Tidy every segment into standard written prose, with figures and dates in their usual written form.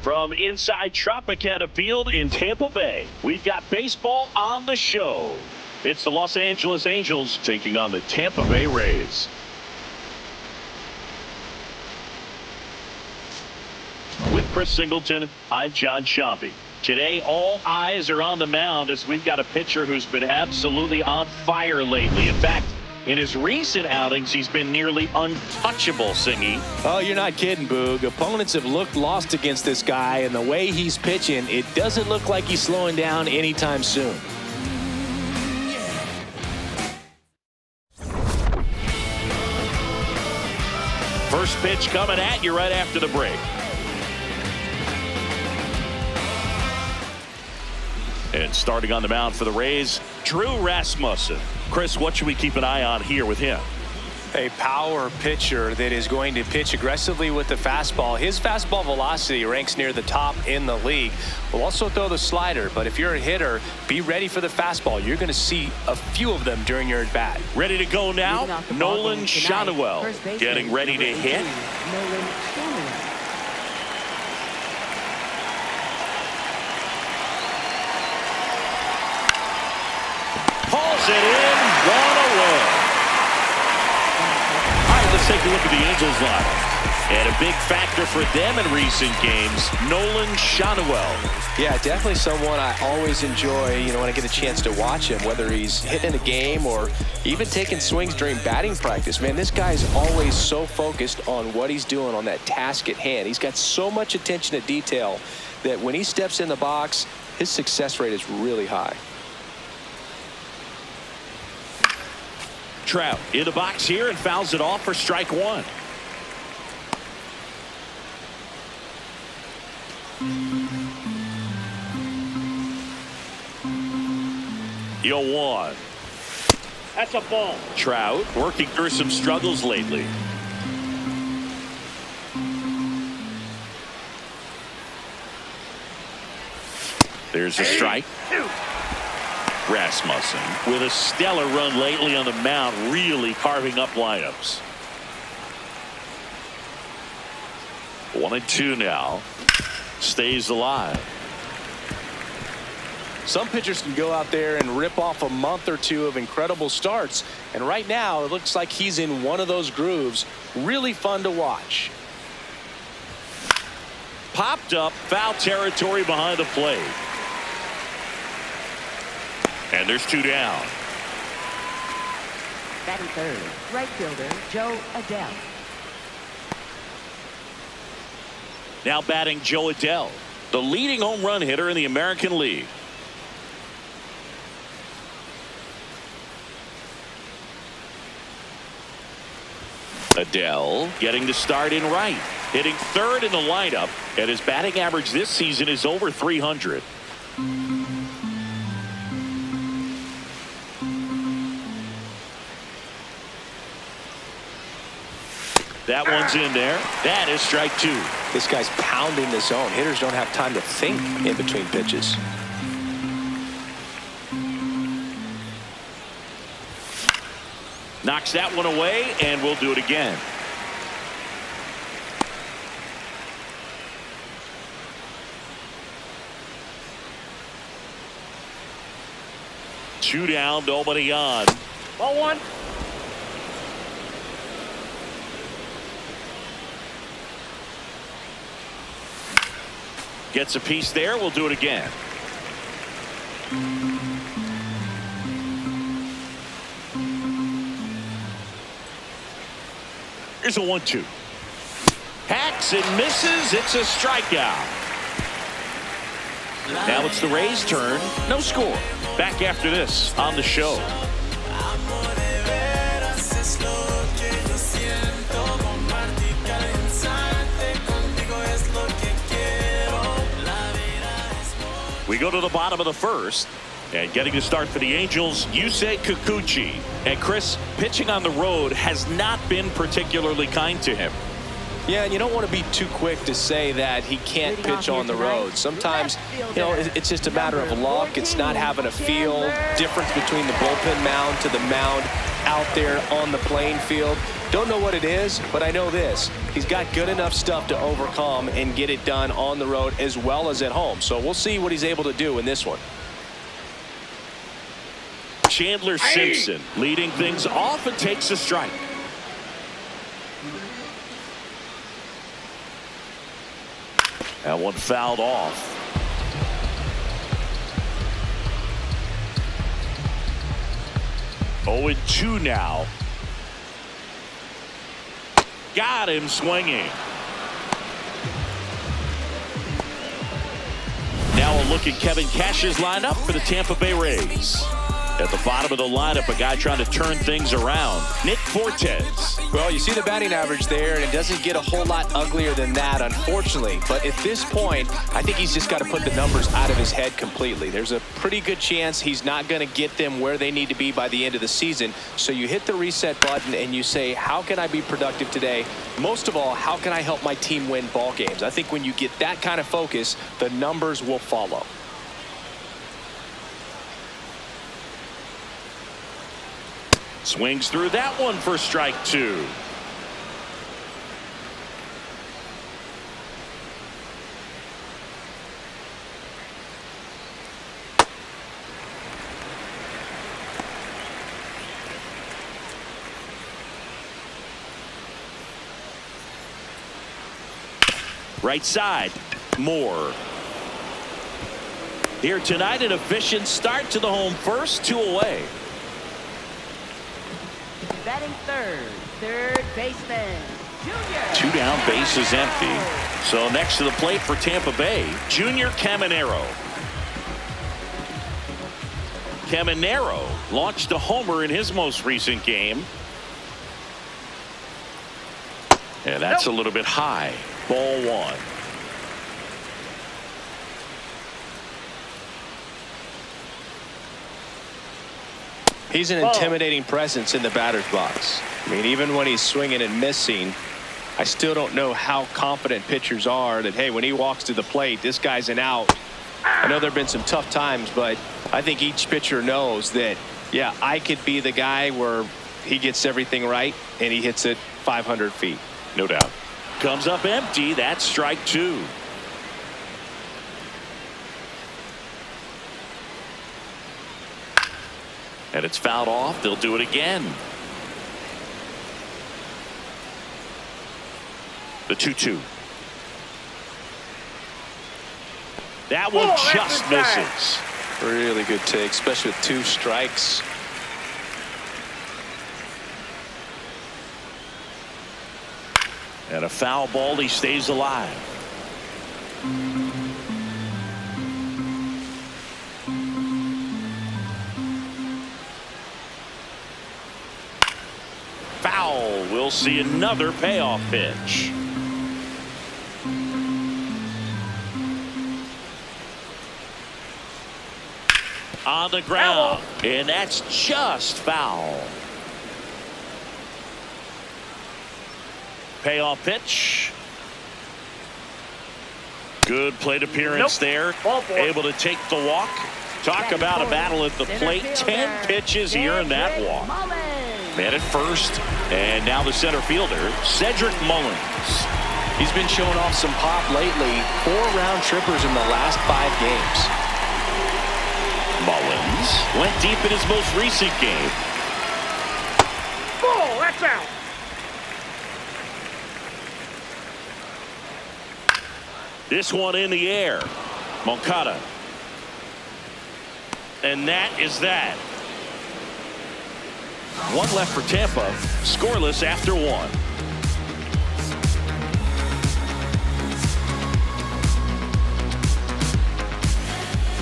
From inside Tropicana Field in Tampa Bay, we've got baseball on the show. It's the Los Angeles Angels taking on the Tampa Bay Rays. With Chris Singleton, I'm John Sciambi. Today, all eyes are on the mound as we've got a pitcher who's been absolutely on fire lately. In fact, in his recent outings, he's been nearly untouchable, Singy. Oh, you're not kidding, Boog. Opponents have looked lost against this guy, and the way he's pitching, it doesn't look like he's slowing down anytime soon. First pitch coming at you right after the break. And starting on the mound for the Rays, Drew Rasmussen. Chris, what should we keep an eye on here with him? A power pitcher that is going to pitch aggressively with the fastball. His fastball velocity ranks near the top in the league. Will also throw the slider, but if you're a hitter, be ready for the fastball. You're going to see a few of them during your at-bat. Ready to go now, Nolan Schanuel getting ready to hit. Pulls it in, one away. All right, let's take a look at the Angels lineup. And a big factor for them in recent games, Nolan Schanuel. Yeah, definitely someone I always enjoy, when I get a chance to watch him, whether he's hitting a game or even taking swings during batting practice. Man, this guy's always so focused on what he's doing on that task at hand. He's got so much attention to detail that when he steps in the box, his success rate is really high. Trout in the box here and fouls it off for strike one. Yo, one. That's a ball. Trout working through some struggles lately. There's a strike. Rasmussen with a stellar run lately on the mound, really carving up lineups. 1-2 now. Stays alive. Some pitchers can go out there and rip off a month or two of incredible starts, and right now it looks like he's in one of those grooves. Really fun to watch. Popped up, foul territory behind the plate. And there's two down. Batting third, right fielder Joe Adell. Now batting Joe Adell, the leading home run hitter in the American League. Adell getting the start in right, hitting third in the lineup, and his batting average this season is over 300. That one's in there. That is strike two. This guy's pounding the zone. Hitters don't have time to think in between pitches. Knocks that one away, and we'll do it again. Two down, nobody on. Ball one. Gets a piece there. We'll do it again. Here's a 1-2. Hacks and misses. It's a strikeout. Now it's the Rays' turn. No score. Back after this on the show. We go to the bottom of the first, and getting to start for the Angels, Yusei Kikuchi. And Chris, pitching on the road has not been particularly kind to him. Yeah, and you don't want to be too quick to say that he can't pitch on the road. Sometimes, it's just a matter of luck. It's not having a feel difference between the bullpen mound to the mound. out there on the playing field. Don't know what it is, but I know this. He's got good enough stuff to overcome and get it done on the road as well as at home. So we'll see what he's able to do in this one. Chandler Simpson leading things off and takes a strike. That one fouled off. 0-2 now. Got him swinging. Now a look at Kevin Cash's lineup for the Tampa Bay Rays. At the bottom of the lineup, a guy trying to turn things around, Nick Fortes. Well, you see the batting average there, and it doesn't get a whole lot uglier than that, unfortunately. But at this point, I think he's just got to put the numbers out of his head completely. There's a pretty good chance he's not going to get them where they need to be by the end of the season. So you hit the reset button and you say, how can I be productive today? Most of all, how can I help my team win ball games? I think when you get that kind of focus, the numbers will follow. Swings through that one for strike two. Right side, Moore. Here tonight, an efficient start to the home first, 2 away. Batting third baseman, Junior. 2 down, base is empty. So next to the plate for Tampa Bay, Junior Caminero. Caminero launched a homer in his most recent game. And that's a little bit high. Ball 1. He's an intimidating presence in the batter's box. I mean, even when he's swinging and missing, I still don't know how confident pitchers are that, hey, when he walks to the plate, this guy's an out. I know there have been some tough times, but I think each pitcher knows that, yeah, I could be the guy where he gets everything right and he hits it 500 feet. No doubt. Comes up empty. That's strike 2. And it's fouled off. They'll do it again. The 2-2. That one just misses. Really good take, especially with 2 strikes. And a foul ball. He stays alive. Foul. We'll see another payoff pitch. On the ground. And that's just foul. Payoff pitch. Good plate appearance there. Able to take the walk. Talk about a battle at the plate. 10 pitches. He earned that walk. Man at first, and now the center fielder, Cedric Mullins. He's been showing off some pop lately. 4 round trippers in the last 5 games. Mullins went deep in his most recent game. Oh, that's out. This one in the air. Moncada. And that is that. 1 left for Tampa, scoreless after 1.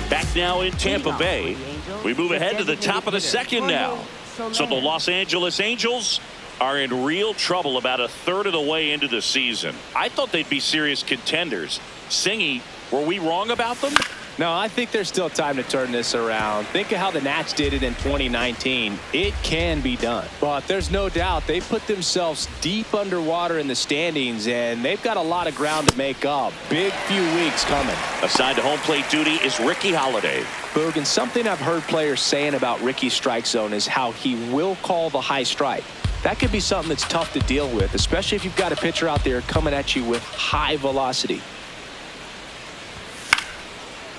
Back now in Tampa Bay. We move ahead to the top of the second now. So the Los Angeles Angels are in real trouble about a third of the way into the season. I thought they'd be serious contenders. Singy, were we wrong about them? No, I think there's still time to turn this around. Think of how the Nats did it in 2019. It can be done. But there's no doubt they put themselves deep underwater in the standings, and they've got a lot of ground to make up. Big few weeks coming. Assigned to home plate duty is Ricky Holiday. Boog, and something I've heard players saying about Ricky's strike zone is how he will call the high strike. That could be something that's tough to deal with, especially if you've got a pitcher out there coming at you with high velocity.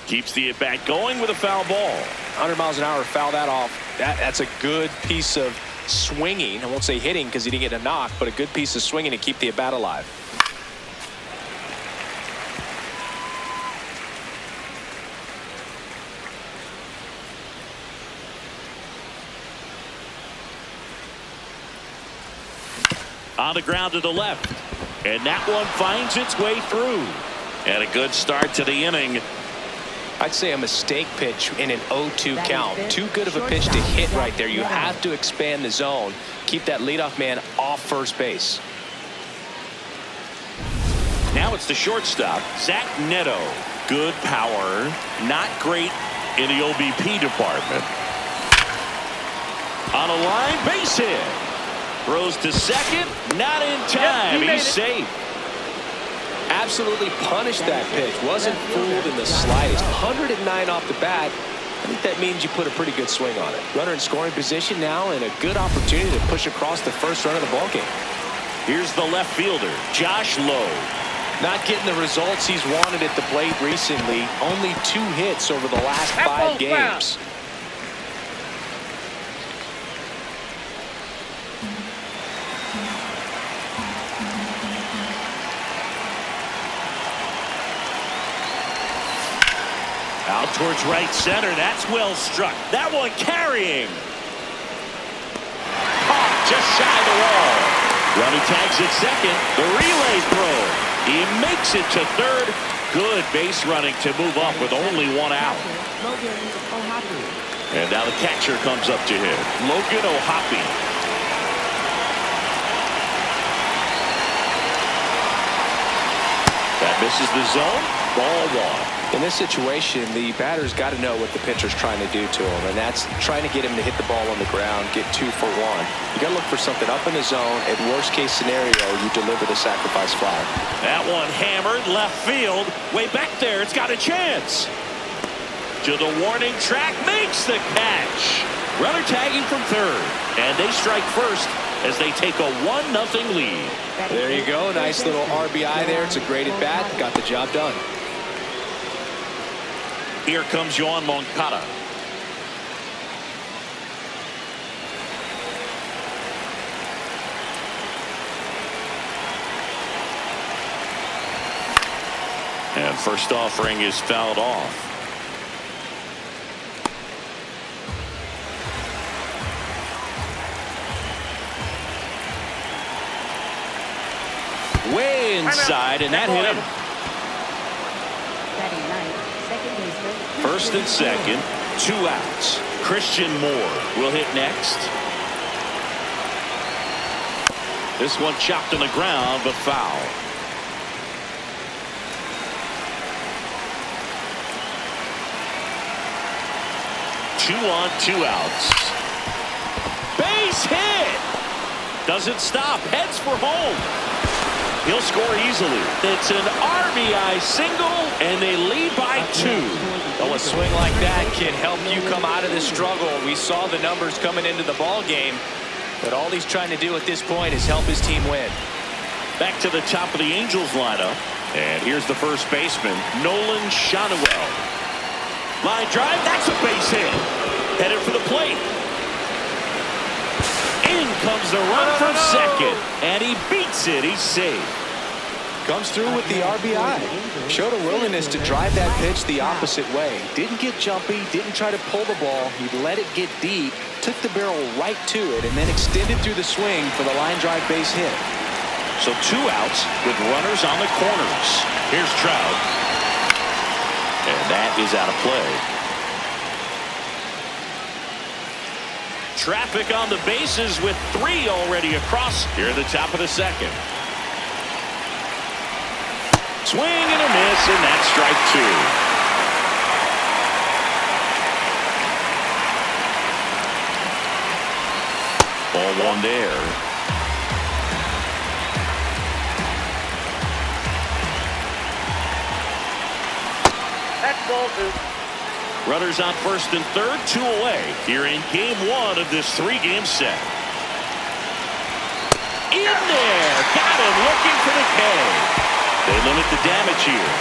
Keeps the at-bat going with a foul ball. 100 miles an hour, foul that off. That's a good piece of swinging. I won't say hitting because he didn't get a knock, but a good piece of swinging to keep the at-bat alive. On the ground to the left. And that one finds its way through. And a good start to the inning. I'd say a mistake pitch in an 0-2 count. Too good of a pitch to hit right there. You have to expand the zone. Keep that leadoff man off first base. Now it's the shortstop, Zach Neto. Good power. Not great in the OBP department. On a line, base hit. Throws to second, not in time. He's safe. Absolutely punished that pitch. Wasn't fooled in the slightest. 109 off the bat. I think that means you put a pretty good swing on it. Runner in scoring position now, and a good opportunity to push across the first run of the ballgame. Here's the left fielder, Josh Lowe. Not getting the results he's wanted at the plate recently. Only 2 hits over the last 5 games. Out towards right center. That's well struck. That one carrying. Caught just shy of the wall. Runner tags at second. The relay throw. He makes it to third. Good base running to move up with only 1 out. And now the catcher comes up to him. Logan O'Hoppe. That misses the zone. Ball 1. In this situation, the batter's got to know what the pitcher's trying to do to him, and that's trying to get him to hit the ball on the ground, get 2 for 1. You got to look for something up in the zone. At worst case scenario, you deliver the sacrifice fly. That one hammered left field. Way back there. It's got a chance. To the warning track, makes the catch. Runner tagging from third, and they strike first as they take a 1-0 lead. There you go. Nice little RBI there. It's a great at bat. Got the job done. Here comes Yoan Moncada. And first offering is fouled off. Way inside, and that hit him. First and second, 2 outs. Christian Moore will hit next. This one chopped on the ground, but foul. Two on, 2 outs. Base hit! Doesn't stop, heads for home. He'll score easily. It's an RBI single, and they lead by 2. Well, a swing like that can help you come out of this struggle. We saw the numbers coming into the ball game, but all he's trying to do at this point is help his team win. Back to the top of the Angels lineup, and here's the first baseman, Nolan Shotwell. Line drive, that's a base hit. Headed for the plate. In comes the run from second, and he beats it. He's safe. Comes through with the RBI. Showed a willingness to drive that pitch the opposite way. Didn't get jumpy, didn't try to pull the ball. He let it get deep, took the barrel right to it, and then extended through the swing for the line drive base hit. So 2 outs with runners on the corners. Here's Trout. And that is out of play. Traffic on the bases with 3 already across here at the top of the second. Swing and a miss, and that's strike 2. Ball one there. That's ball two. Runners on first and third, 2 away here in game 1 of this 3-game set. In there, got him looking for the K. They limit the damage here.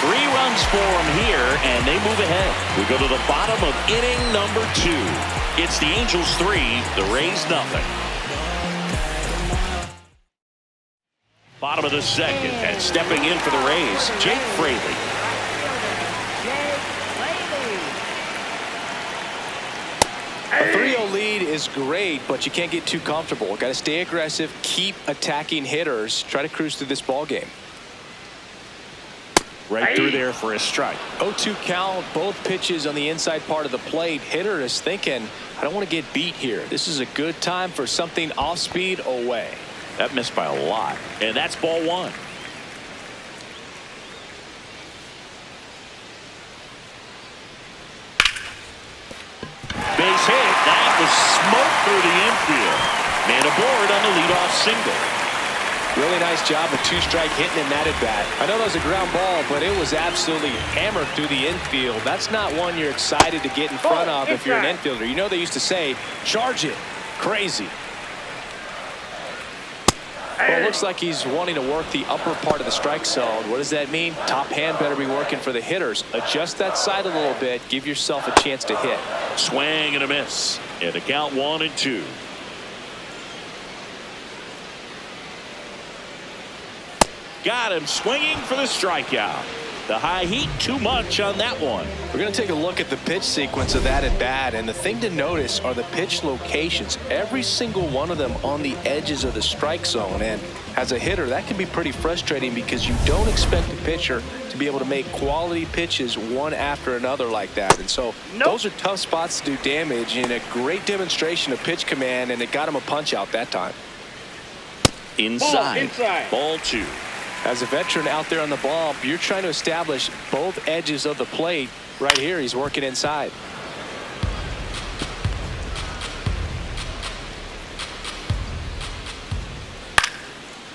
3 runs for him here, and they move ahead. We go to the bottom of inning number 2. It's the Angels 3, the Rays nothing. Bottom of the second, and stepping in for the Rays, Jake Fraley. A 3-0 lead is great, but you can't get too comfortable. Got to stay aggressive, keep attacking hitters, try to cruise through this ball game. Right through there for a strike. 0-2 count, both pitches on the inside part of the plate. Hitter is thinking, I don't want to get beat here. This is a good time for something off speed away. That missed by a lot, and that's ball 1. Base hit. That was smoked through the infield. Man aboard on the leadoff single. Really nice job of 2-strike hitting in that at bat. I know that was a ground ball, but it was absolutely hammered through the infield. That's not one you're excited to get in front of if you're an infielder. You know they used to say, charge it. Crazy. Well, it looks like he's wanting to work the upper part of the strike zone. What does that mean? Top hand better be working for the hitters. Adjust that side a little bit. Give yourself a chance to hit. Swing and a miss. And the count 1-2. Got him swinging for the strikeout. The high heat, too much on that one. We're going to take a look at the pitch sequence of that at bat, and the thing to notice are the pitch locations. Every single one of them on the edges of the strike zone, and as a hitter that can be pretty frustrating because you don't expect the pitcher to be able to make quality pitches one after another like that. And so those are tough spots to do damage, and a great demonstration of pitch command, and it got him a punch out that time. Inside. Ball 2. As a veteran out there on the ball, you're trying to establish both edges of the plate. Right here, he's working inside.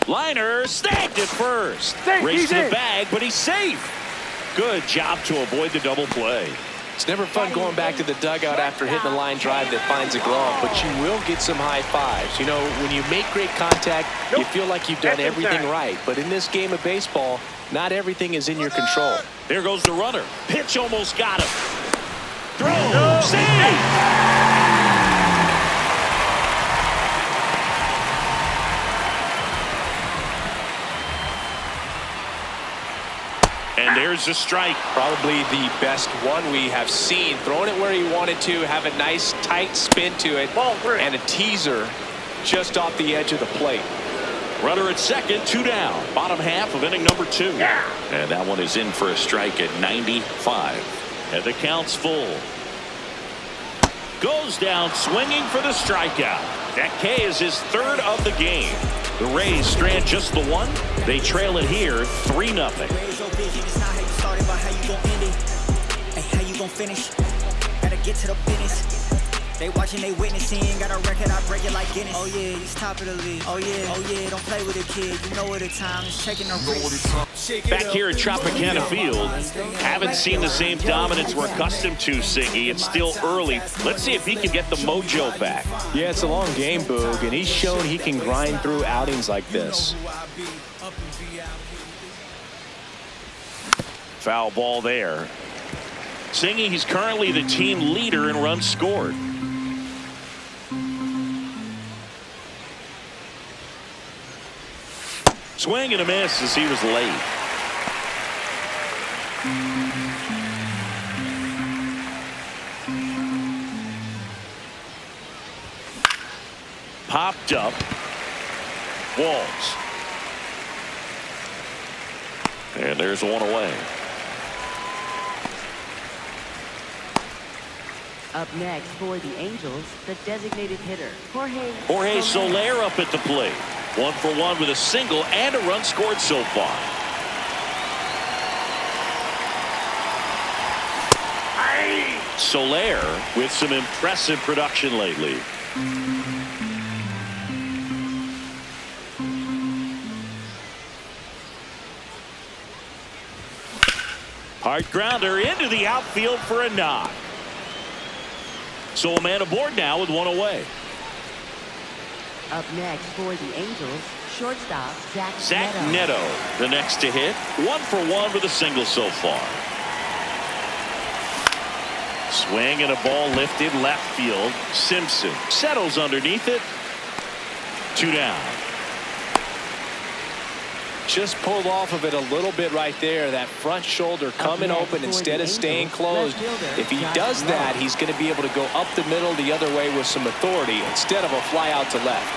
Liner snagged it first. Race to the bag, but he's safe. Good job to avoid the double play. It's never fun going back to the dugout after hitting a line drive that finds a glove, but you will get some high fives. You know, when you make great contact, you feel like you've done everything right. But in this game of baseball, not everything is in your control. There goes the runner. Pitch almost got him. Throw. Save. And there's a strike. Probably the best one we have seen. Throwing it where he wanted to, have a nice tight spin to it, and a teaser just off the edge of the plate. Runner at second, 2 down. Bottom half of inning number 2. And that one is in for a strike at 95. And the count's full. Goes down swinging for the strikeout. That K is his 3rd of the game. The Rays strand just the 1. They trail it here 3-0. How you gonna finish? Gotta get to the business. They watching, they witnessing. Got a record, I break it like Guinness. Oh yeah, he's top of the league. Oh yeah, don't play with a kid. You know what the time is. Checking the wrist. Back here at Tropicana Field, haven't seen the same dominance we're accustomed to, Siggy. It's still early. Let's see if he can get the mojo back. Yeah, it's a long game, Boog, and he's shown he can grind through outings like this. Foul ball there. Siggy, he's currently the team leader in runs scored. Swing and a miss as he was late. Popped up. Walls. And there's one away. Up next for the Angels, the designated hitter, Jorge Soler up at the plate. 1 for 1 with a single and a run scored so far. Soler with some impressive production lately. Hard grounder into the outfield for a knock. So a man aboard now with one away. Up next for the Angels, shortstop Zach Neto, the next to hit. 1 for 1 with a single so far. Swing and a ball lifted left field. Simpson settles underneath it. 2 down. Just pulled off of it a little bit right there. That front shoulder coming open instead of staying closed. If he does that, he's going to be able to go up the middle the other way with some authority instead of a fly out to left.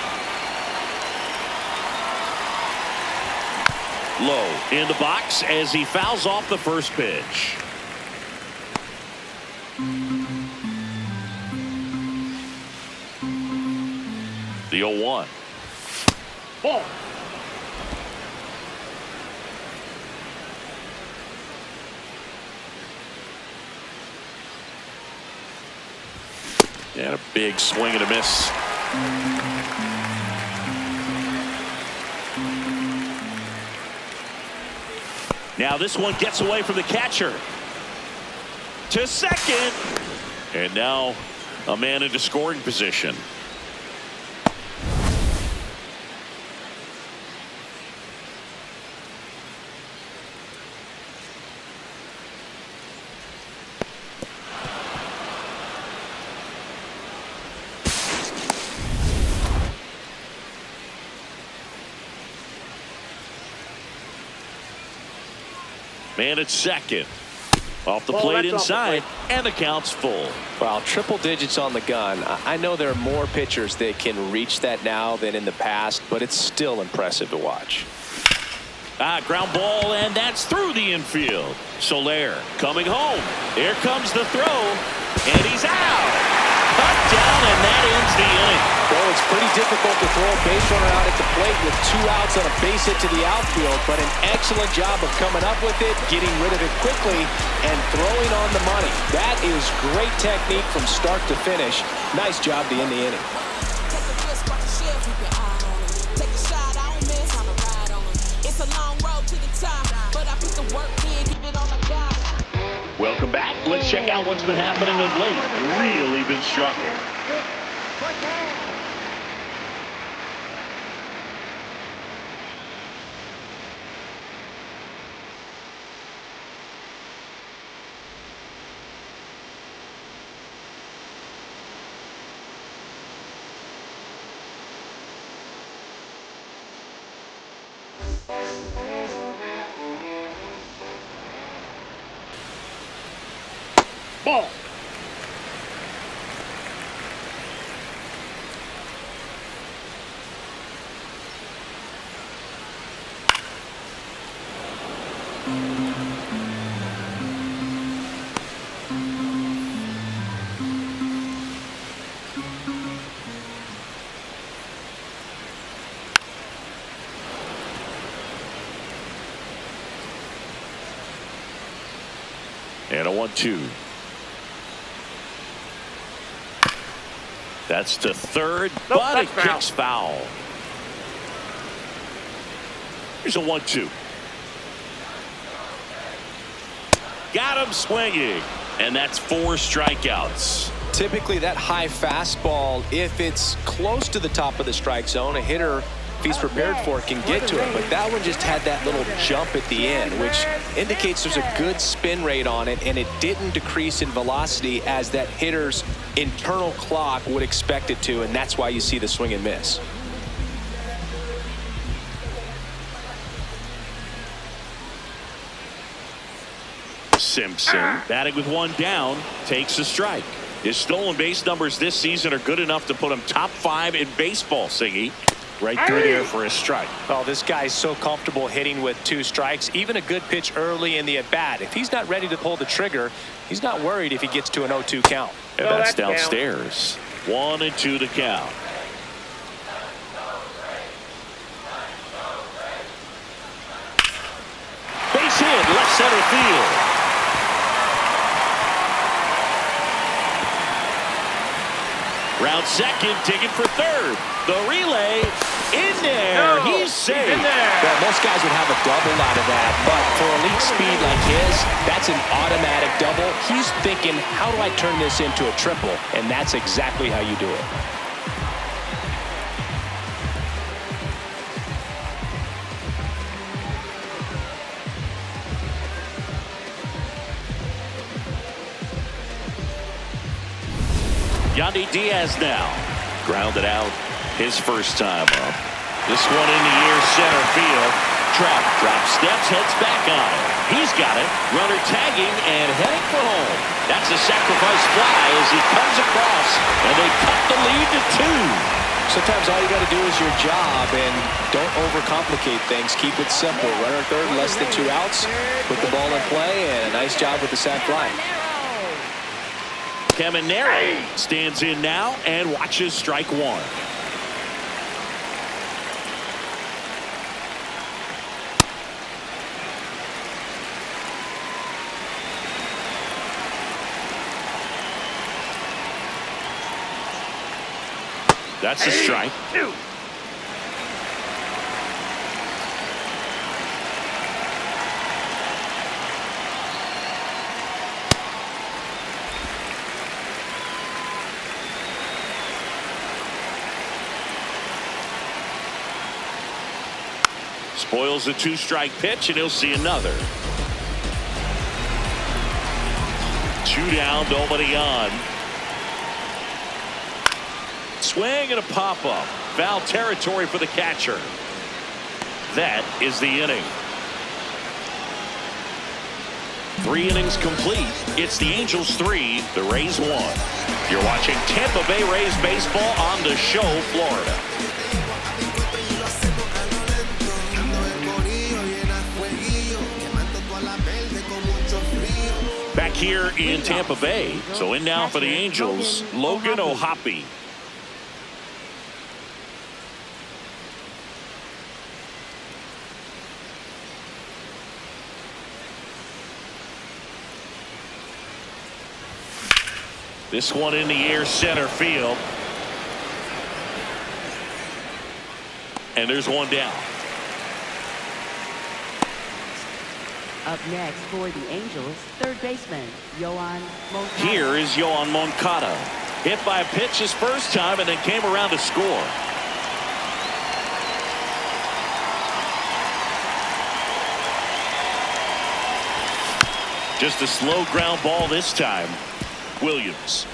Low in the box as he fouls off the first pitch. The 0-1. Ball. And a big swing and a miss. Now this one gets away from the catcher. To second. And now a man into scoring position. Man at second. Off the plate inside, and the count's full. Wow, triple digits on the gun. I know there are more pitchers that can reach that now than in the past, but it's still impressive to watch. Ground ball, and that's through the infield. Soler coming home. Here comes the throw, and he's out. Cut down, and that ends the inning. Well, it's pretty difficult to throw a base runner out at the plate with 2 outs on a base hit to the outfield, but an excellent job of coming up with it, getting rid of it quickly, and throwing on the money. That is great technique from start to finish. Nice job to end the inning. Welcome back. Let's check out what's been happening of late. Really been struggling. Ball. And a 1-2. That's to third, but it kicks foul. Here's a 1-2. Got him swinging, and that's 4 strikeouts. Typically that high fastball, if it's close to the top of the strike zone, a hitter, if he's prepared for it, can get to it. But that one just had that little jump at the end, which indicates there's a good spin rate on it, and it didn't decrease in velocity as that hitter's internal clock would expect it to, and that's why you see the swing and miss. Simpson batting with 1 down, takes a strike. His stolen base numbers this season are good enough to put him top 5 in baseball, Singy. Right through there for a strike. Oh, this guy's so comfortable hitting with 2 strikes. Even a good pitch early in the at-bat. If he's not ready to pull the trigger, he's not worried if he gets to an 0-2 count. And that's downstairs. 1-2 to count. Base hit, left center field. Round second, digging for third. The relay in there. He's safe. In there. Well, most guys would have a double out of that, but for elite speed like his, that's an automatic double. He's thinking, how do I turn this into a triple? And that's exactly how you do it. Yandy Diaz now. Grounded out his first time up. This one in the air, center field. Trout drops steps, heads back on it. He's got it. Runner tagging and heading for home. That's a sacrifice fly as he comes across, and they cut the lead to 2. Sometimes all you got to do is your job, and don't overcomplicate things. Keep it simple. Runner third, less than 2 outs. Put the ball in play, and a nice job with the sac fly. Caminero stands in now and watches strike 1. That's a strike. 2. Spoils the 2-strike pitch, and he'll see another. 2 down, nobody on. Swing and a pop-up. Foul territory for the catcher. That is the inning. 3 innings complete. It's the Angels 3, the Rays 1. You're watching Tampa Bay Rays baseball on the Show, Florida. Back here in Tampa Bay. So in now for the Angels, Logan O'Hoppe. This one in the air, center field. And there's one down. Up next for the Angels, third baseman, Yoan Moncada. Here is Yoan Moncada. Hit by a pitch his first time and then came around to score. Just a slow ground ball this time. Williams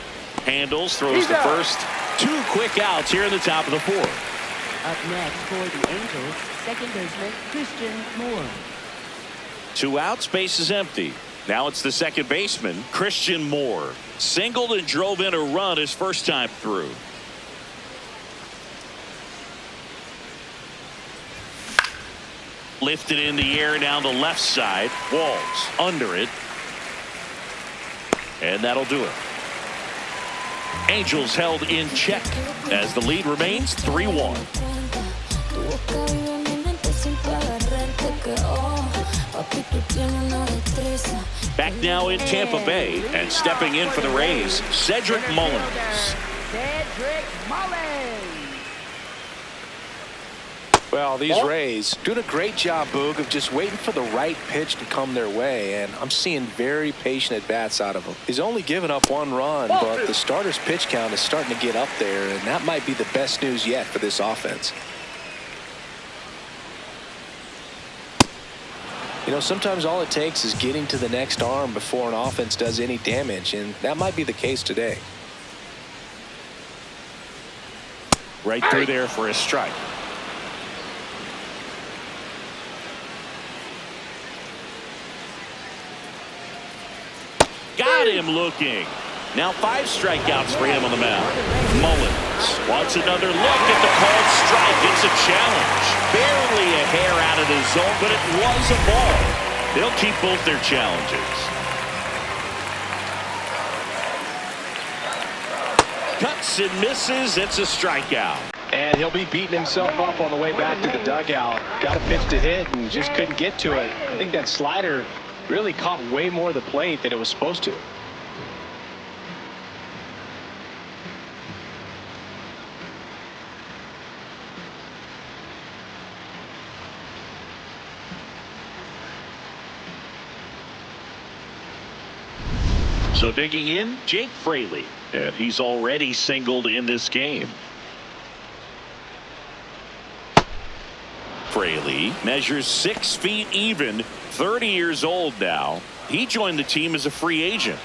handles, throws to first. 2 quick outs here in the top of the 4th. Up next for the Angels, second baseman, Christian Moore. 2 outs, base is empty. Now it's the second baseman, Christian Moore. Singled and drove in a run his first time through. Lifted in the air down the left side. Walls under it. And that'll do it. Angels held in check as the lead remains 3-1. Back now in Tampa Bay and stepping in for the Rays, Cedric Mullins. Cedric Mullins. Well, these Rays doing a great job, Boog, of just waiting for the right pitch to come their way, and I'm seeing very patient at-bats out of him. He's only given up 1 run, but the starter's pitch count is starting to get up there, and that might be the best news yet for this offense. You know, sometimes all it takes is getting to the next arm before an offense does any damage, and that might be the case today. Right through there for a strike. Got him looking. Now 5 strikeouts for him on the mound. Mullins wants another look at the called strike. It's a challenge. Barely a hair out of the zone, but it was a ball. They'll keep both their challenges. Cuts and misses. It's a strikeout. And he'll be beating himself up on the way back to the dugout. Got a pitch to hit and just couldn't get to it. I think that slider really caught way more of the plate than it was supposed to. So digging in, Jake Fraley, and he's already singled in this game. Fraley measures 6 feet even, 30 years old now. He joined the team as a free agent.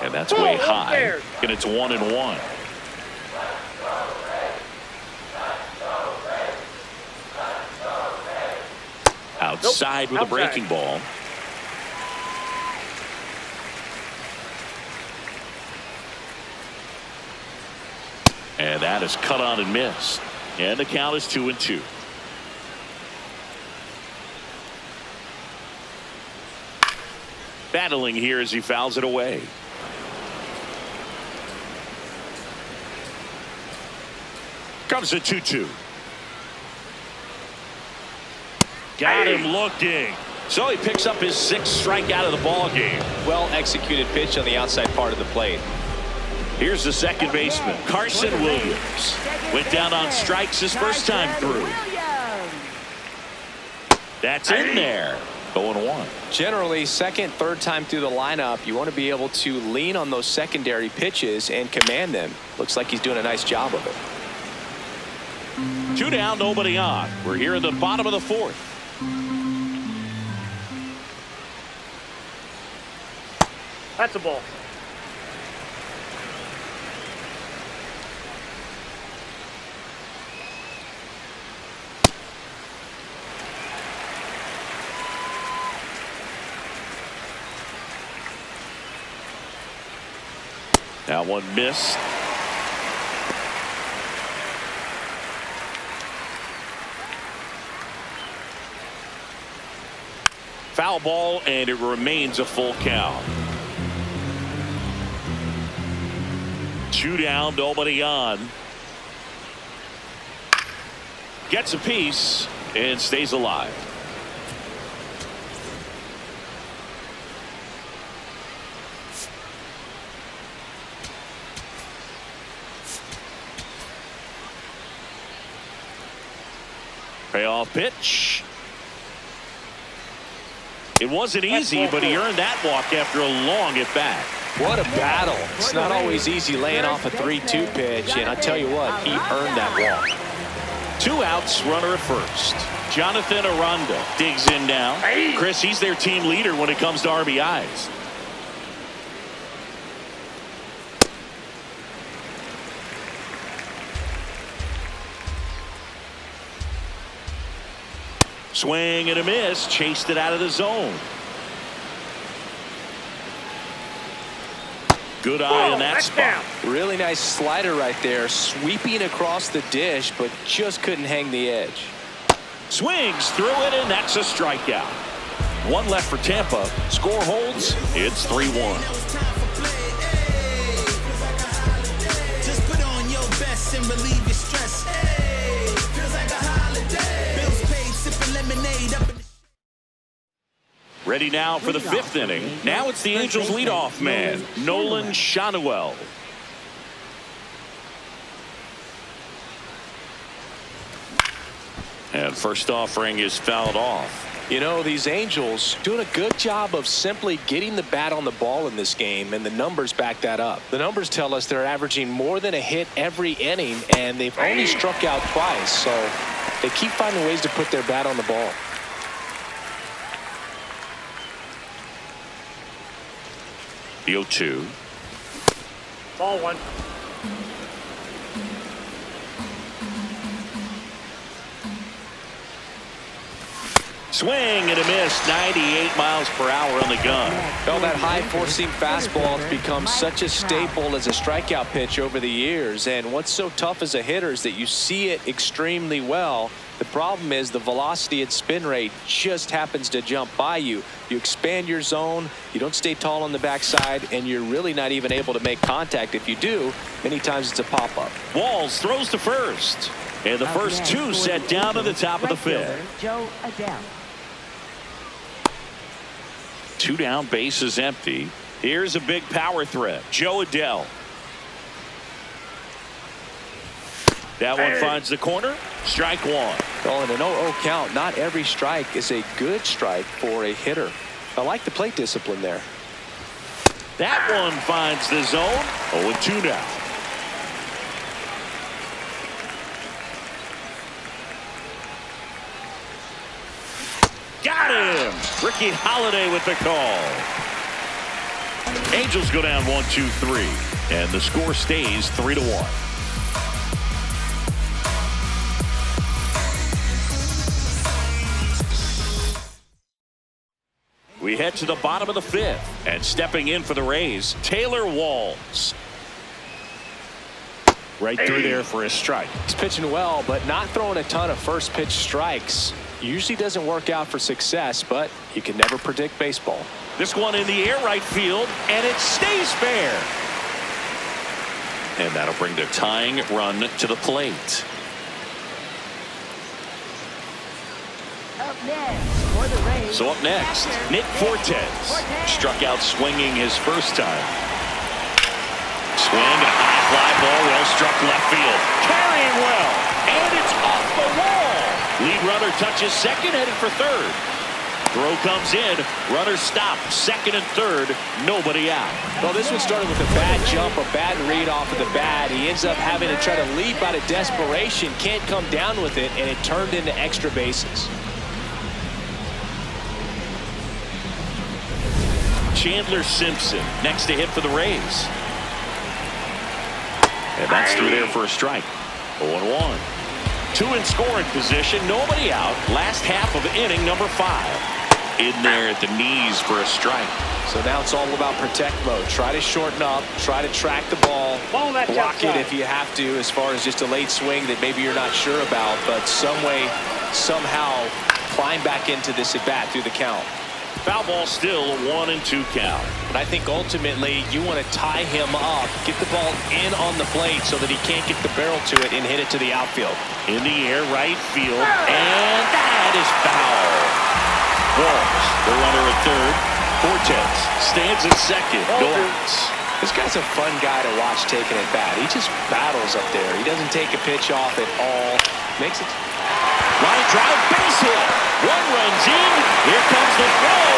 And that's way high. And it's 1-1. Outside with a breaking ball. And that is cut on and missed. And the count is 2-2. Battling here as he fouls it away. Comes the 2-2. Got him looking. So he picks up his 6th strikeout of the ball game. Well executed pitch on the outside part of the plate. Here's the second baseman, Carson Williams. Went down on strikes his first time through. That's in there. 0-1. Generally, second, third time through the lineup, you want to be able to lean on those secondary pitches and command them. Looks like he's doing a nice job of it. 2 down, nobody on. We're here in the bottom of the 4th. That's a ball. That one missed. Foul ball, and it remains a full count. 2 down, nobody on. Gets a piece and stays alive. Payoff pitch. It wasn't easy, but he earned that walk after a long at bat. What a battle. It's not always easy laying off a 3-2 pitch, and I tell you what, he earned that walk. 2 outs, runner at first. Jonathan Aranda digs in now. Chris, he's their team leader when it comes to RBIs. Swing and a miss, chased it out of the zone. Good eye on that spot. Really nice slider right there, sweeping across the dish, but just couldn't hang the edge. Swings through it, and that's a strikeout. 1 left for Tampa. Score holds. It's 3-1. Just put on your best and relieve your stress. Feels like a holiday. Bills paid, sipping lemonade up in the... Ready now for the 5th inning. Now it's the Angels leadoff man, Nolan Schanuel. And first offering is fouled off. You know, these Angels doing a good job of simply getting the bat on the ball in this game, and the numbers back that up. The numbers tell us they're averaging more than a hit every inning, and they've only struck out twice, so they keep finding ways to put their bat on the ball. The 0-2. Ball 1. Swing and a miss, 98 miles per hour on the gun. Well, that high four-seam fastball has become such a staple as a strikeout pitch over the years, and what's so tough as a hitter is that you see it extremely well. The problem is the velocity and spin rate just happens to jump by you. You expand your zone, you don't stay tall on the backside, and you're really not even able to make contact. If you do, many times it's a pop-up. Walls throws to first, and the first 2 set down to the top of the 5th. Joe Adele. 2 down, base is empty. Here's a big power threat, Joe Adele. That one finds the corner. Strike 1. Well, in an 0-0 count, not every strike is a good strike for a hitter. I like the plate discipline there. That one finds the zone. 0-2 now. Got him. Ricky Holiday with the call. Angels go down 1-2-3, and the score stays 3-1. We head to the bottom of the fifth, and stepping in for the Rays, Taylor Walls. Right through there for a strike. He's pitching well, but not throwing a ton of first pitch strikes. Usually doesn't work out for success, but you can never predict baseball. This one in the air right field, and it stays fair. And that'll bring the tying run to the plate. Up next for the Rays. So up next, Nick Fortes. Struck out swinging his first time. Swing, a high fly ball, well struck left field. Carrying well, and it's off the wall. Lead runner touches second, headed for third. Throw comes in, runner stopped, second and third, nobody out. Well, this one started with a bad jump, a bad read off of the bat. He ends up having to try to leap out of desperation, can't come down with it, and it turned into extra bases. Chandler Simpson next to hit for the Rays. And that's through there for a strike. 0-1. Two in scoring position, nobody out. Last half of inning number 5. In there at the knees for a strike. So now it's all about protect mode. Try to shorten up, try to track the ball, block it if you have to, as far as just a late swing that maybe you're not sure about, but some way, somehow climb back into this at bat through the count. Foul ball still, a 1-2 count. But I think ultimately you want to tie him up, get the ball in on the plate so that he can't get the barrel to it and hit it to the outfield. In the air, right field, and that is foul. Walls, the runner at third. Fortes stands at second. No outs. This guy's a fun guy to watch taking at bat. He just battles up there. He doesn't take a pitch off at all. Makes it. Line drive, base hit. One runs in. Here comes the throw.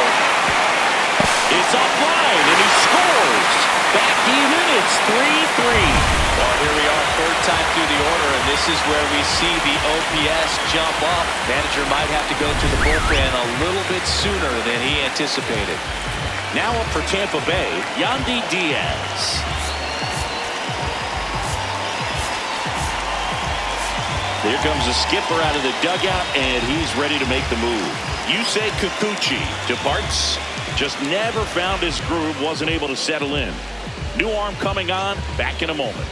It's offline, and he scores. Back even. It's 3-3. Well, here we are, third time through the order, and this is where we see the OPS jump up. Manager might have to go to the bullpen a little bit sooner than he anticipated. Now up for Tampa Bay, Yandy Diaz. Here comes the skipper out of the dugout, and he's ready to make the move. Yusei Kikuchi departs. Just never found his groove, wasn't able to settle in. New arm coming on, back in a moment.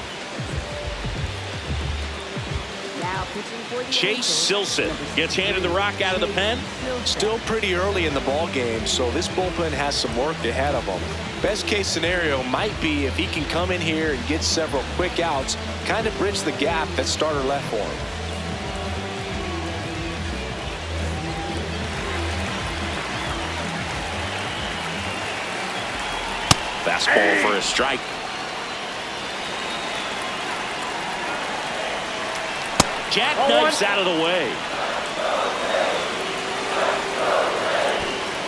Now pitching for the Chase Angels, Silson number gets handed the rock out of the pen. Still pretty early in the ball game, so this bullpen has some work ahead of him. Best case scenario might be if he can come in here and get several quick outs, kind of bridge the gap that starter left for him. Fastball for a strike. Jackknifes out of the way.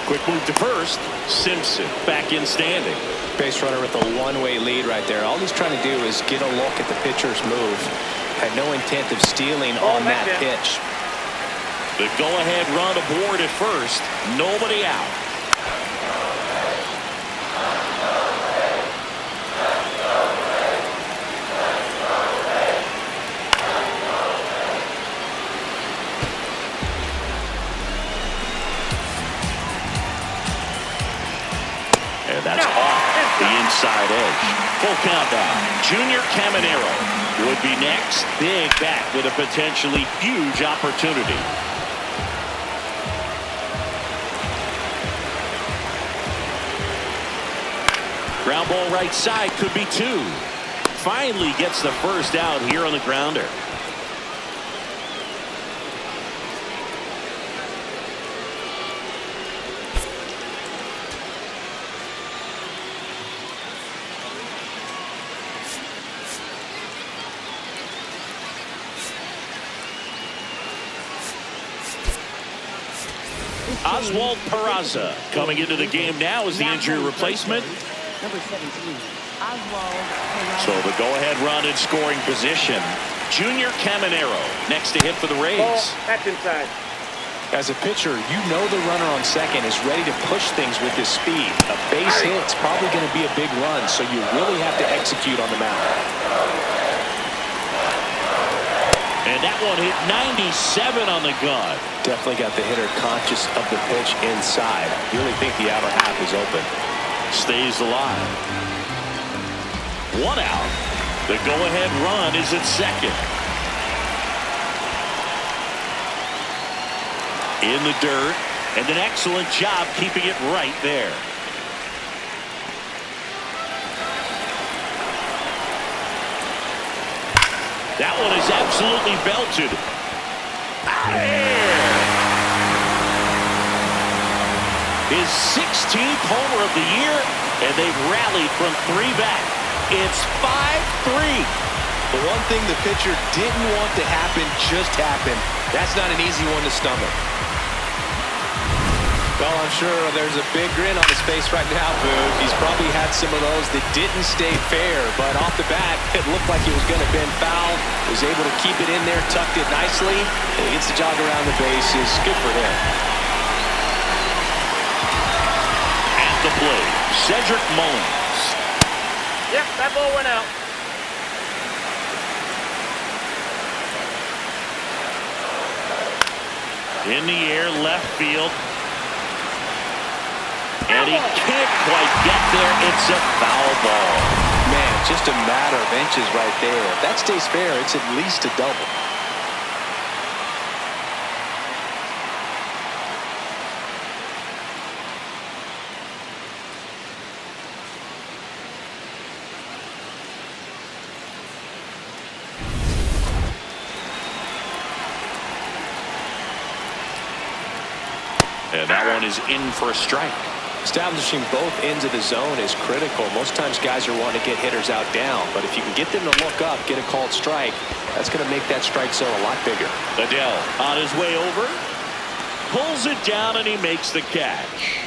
Quick move to first. Simpson back in standing. Base runner with a one-way lead right there. All he's trying to do is get a look at the pitcher's move. Had no intent of stealing on that pitch. The go-ahead run aboard at first. Nobody out. That's off the inside edge. Full count now. Junior Caminero would be next. Big bat with a potentially huge opportunity. Ground ball right side, could be 2. Finally gets the first out here on the grounder. Oswald Peraza coming into the game now as the injury replacement. Number 17, Oswald. So the go-ahead run in scoring position. Junior Caminero next to hit for the Rays. Ball. That's inside. As a pitcher, you know the runner on second is ready to push things with his speed. A base hit's probably going to be a big run, so you really have to execute on the mound. And that one hit 97 on the gun. Definitely got the hitter conscious of the pitch inside. Really think the outer half is open. Stays alive. One out. The go-ahead run is at second. In the dirt, and an excellent job keeping it right there. That one is absolutely belted. Out of here. His 16th homer of the year, and they've rallied from 3 back. It's 5-3. The one thing the pitcher didn't want to happen just happened. That's not an easy one to stomach. Well, I'm sure there's a big grin on his face right now, Boog. He's probably had some of those that didn't stay fair, but off the bat, it looked like he was going to bend foul. Was able to keep it in there, tucked it nicely, and he gets the jog around the bases. Good for him. At the plate, Cedric Mullins. Yep, that ball went out. In the air, left field. And he can't quite get there. It's a foul ball. Man, just a matter of inches right there. If that stays fair, it's at least a double. And that one is in for a strike. Establishing both ends of the zone is critical. Most times guys are wanting to get hitters out down, but if you can get them to look up, get a called strike, that's going to make that strike zone a lot bigger. Adele on his way over, pulls it down, and he makes the catch.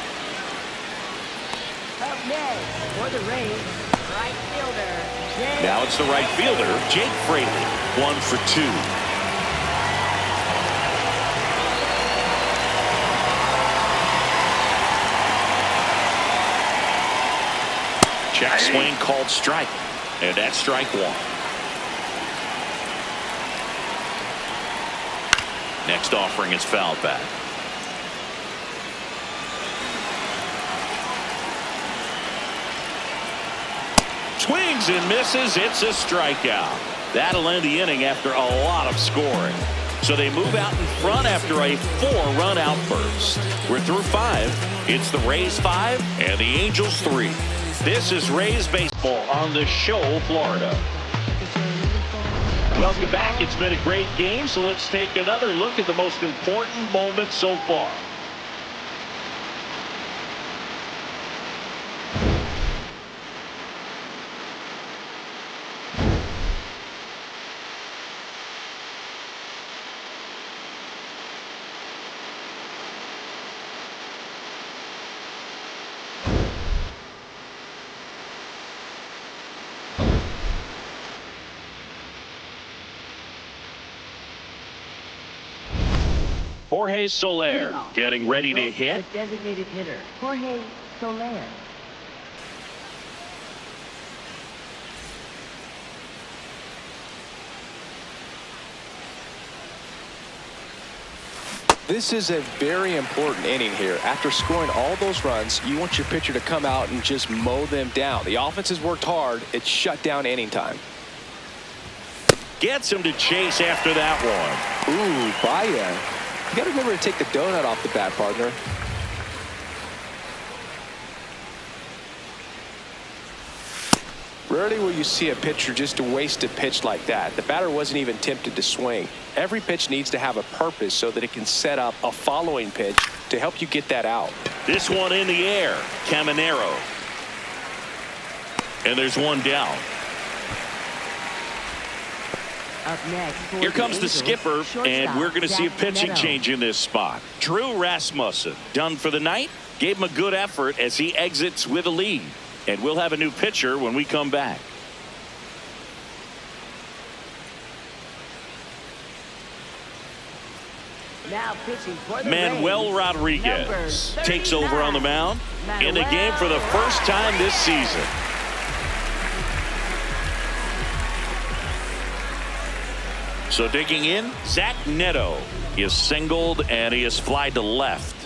Up next for the Rays, right fielder, Jake. Now it's the right fielder, Jake Fraley. 1 for 2. Check swing called strike. And that's strike 1. Next offering is fouled back. Swings and misses. It's a strikeout. That'll end the inning after a lot of scoring. So they move out in front after a 4-run outburst. We're through 5. It's the Rays 5 and the Angels 3. This is Rays baseball on the Show, Florida. Welcome back. It's been a great game, so let's take another look at the most important moments so far. Jorge Soler getting ready to hit. The designated hitter, Jorge Soler. This is a very important inning here. After scoring all those runs, you want your pitcher to come out and just mow them down. The offense has worked hard. It's shut down inning time. Gets him to chase after that one. Ooh, Baya. You got to remember to take the donut off the bat, partner. Rarely will you see a pitcher just waste a pitch like that. The batter wasn't even tempted to swing. Every pitch needs to have a purpose so that it can set up a following pitch to help you get that out. This one in the air. Caminero. And there's one down. Up next for Here comes the Angels, skipper, and we're going to see a Zach pitching Meadow. change in this spot. Drew Rasmussen, done for the night, gave him a good effort as he exits with a lead. And we'll have a new pitcher when we come back. Now pitching for the Manuel Rays, Rodriguez number takes over on the 39, mound in the game for the first time this season. So digging in, Zach Neto. He is singled and he is flied to left.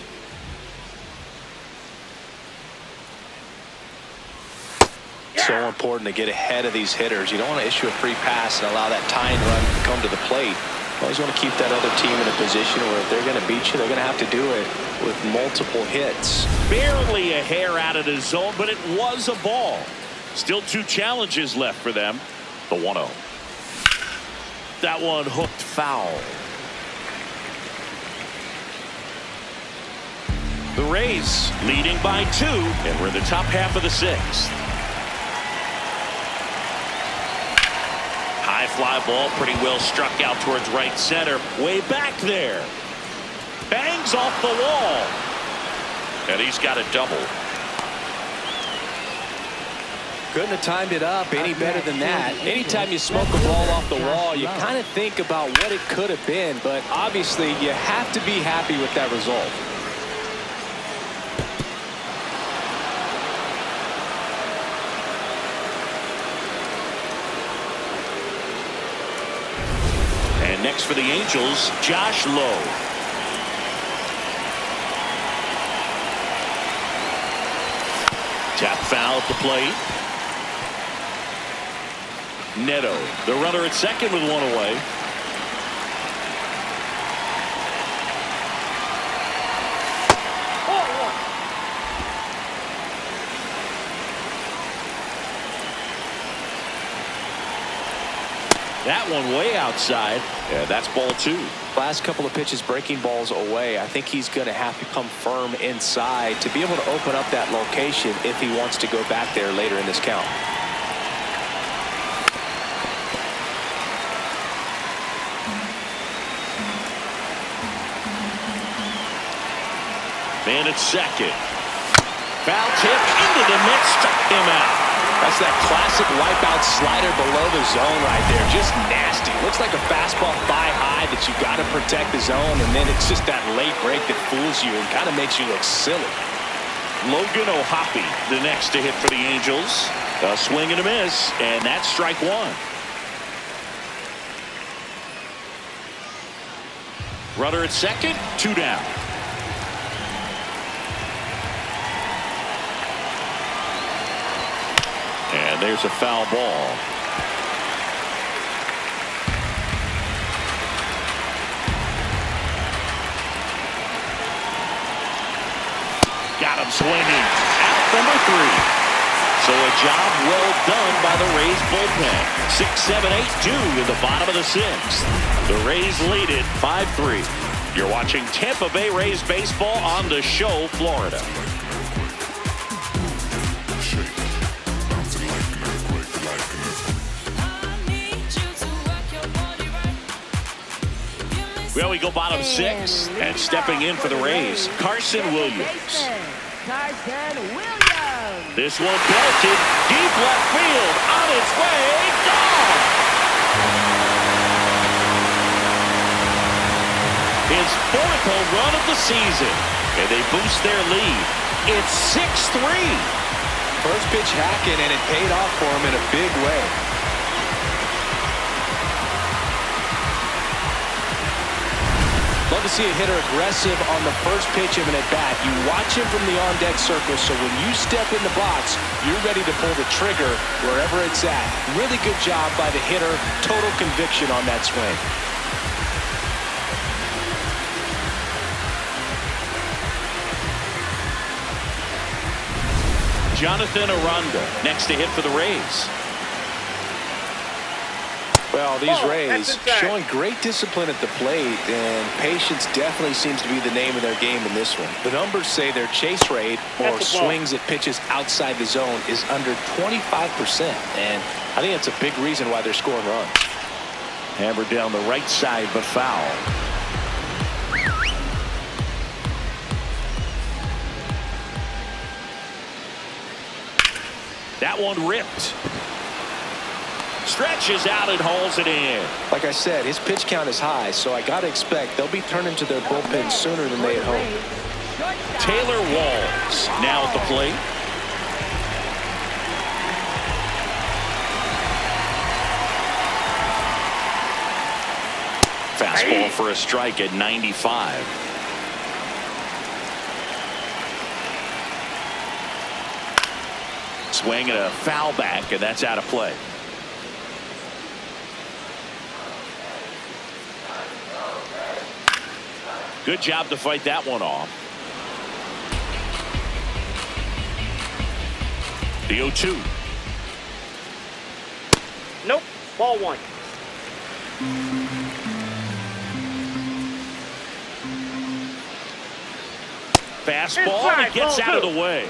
So important to get ahead of these hitters. You don't want to issue a free pass and allow that tying run to come to the plate. You always want to keep that other team in a position where if they're going to beat you, they're going to have to do it with multiple hits. Barely a hair out of the zone, but it was a ball. Still 2 challenges left for them. The 1-0. That one hooked foul. The Rays leading by 2, and we're in the top half of the 6th. High fly ball, pretty well struck out towards right center. Way back there. Bangs off the wall. And he's got a double. Couldn't have timed it up any better than that. Anytime you smoke a ball off the wall, you kind of think about what it could have been, but obviously you have to be happy with that result. And next for the Angels, Josh Lowe. Tap foul at the plate. Neto, the runner at second with 1 away. That one way outside. Yeah, that's ball 2. Last couple of pitches breaking balls away. I think he's going to have to come firm inside to be able to open up that location if he wants to go back there later in this count. Man at second. Foul tip into the mix, struck him out. That's that classic wipeout slider below the zone right there. Just nasty. Looks like a fastball thigh high that you got to protect the zone, and then it's just that late break that fools you and kind of makes you look silly. Logan O'Hoppe, the next to hit for the Angels. A swing and a miss, and that's strike 1. Runner at second, 2 down. And there's a foul ball. Got him swinging. Out number 3. So a job well done by the Rays bullpen. 6, 7, 8, 2 in the bottom of the 6th. The Rays lead it 5-3. You're watching Tampa Bay Rays baseball on the Show, Florida. Well, we go bottom 6, and stepping in for the Rays, Carson Williams. This one belted deep left field, on its way, gone! His 4th home run of the season, and they boost their lead. It's 6-3. First pitch hacking, and it paid off for him in a big way. Love to see a hitter aggressive on the first pitch of an at-bat. You watch him from the on-deck circle, so when you step in the box, you're ready to pull the trigger wherever it's at. Really good job by the hitter. Total conviction on that swing. Jonathan Aranda next to hit for the Rays. Well, these Rays showing great discipline at the plate, and patience definitely seems to be the name of their game in this one. The numbers say their chase rate, or swings at pitches outside the zone, is under 25%, and I think that's a big reason why they're scoring runs. Hammered down the right side, but foul. That one ripped. Stretches out and hauls it in. Like I said, his pitch count is high, so I got to expect they'll be turning to their bullpen sooner than they had hoped. Taylor Walls now at the plate. Fastball for a strike at 95. Swing and a foul back, and that's out of play. Good job to fight that one off. The 0-2. Nope. Ball one. Fastball, Inside, and it gets ball out of two. the way.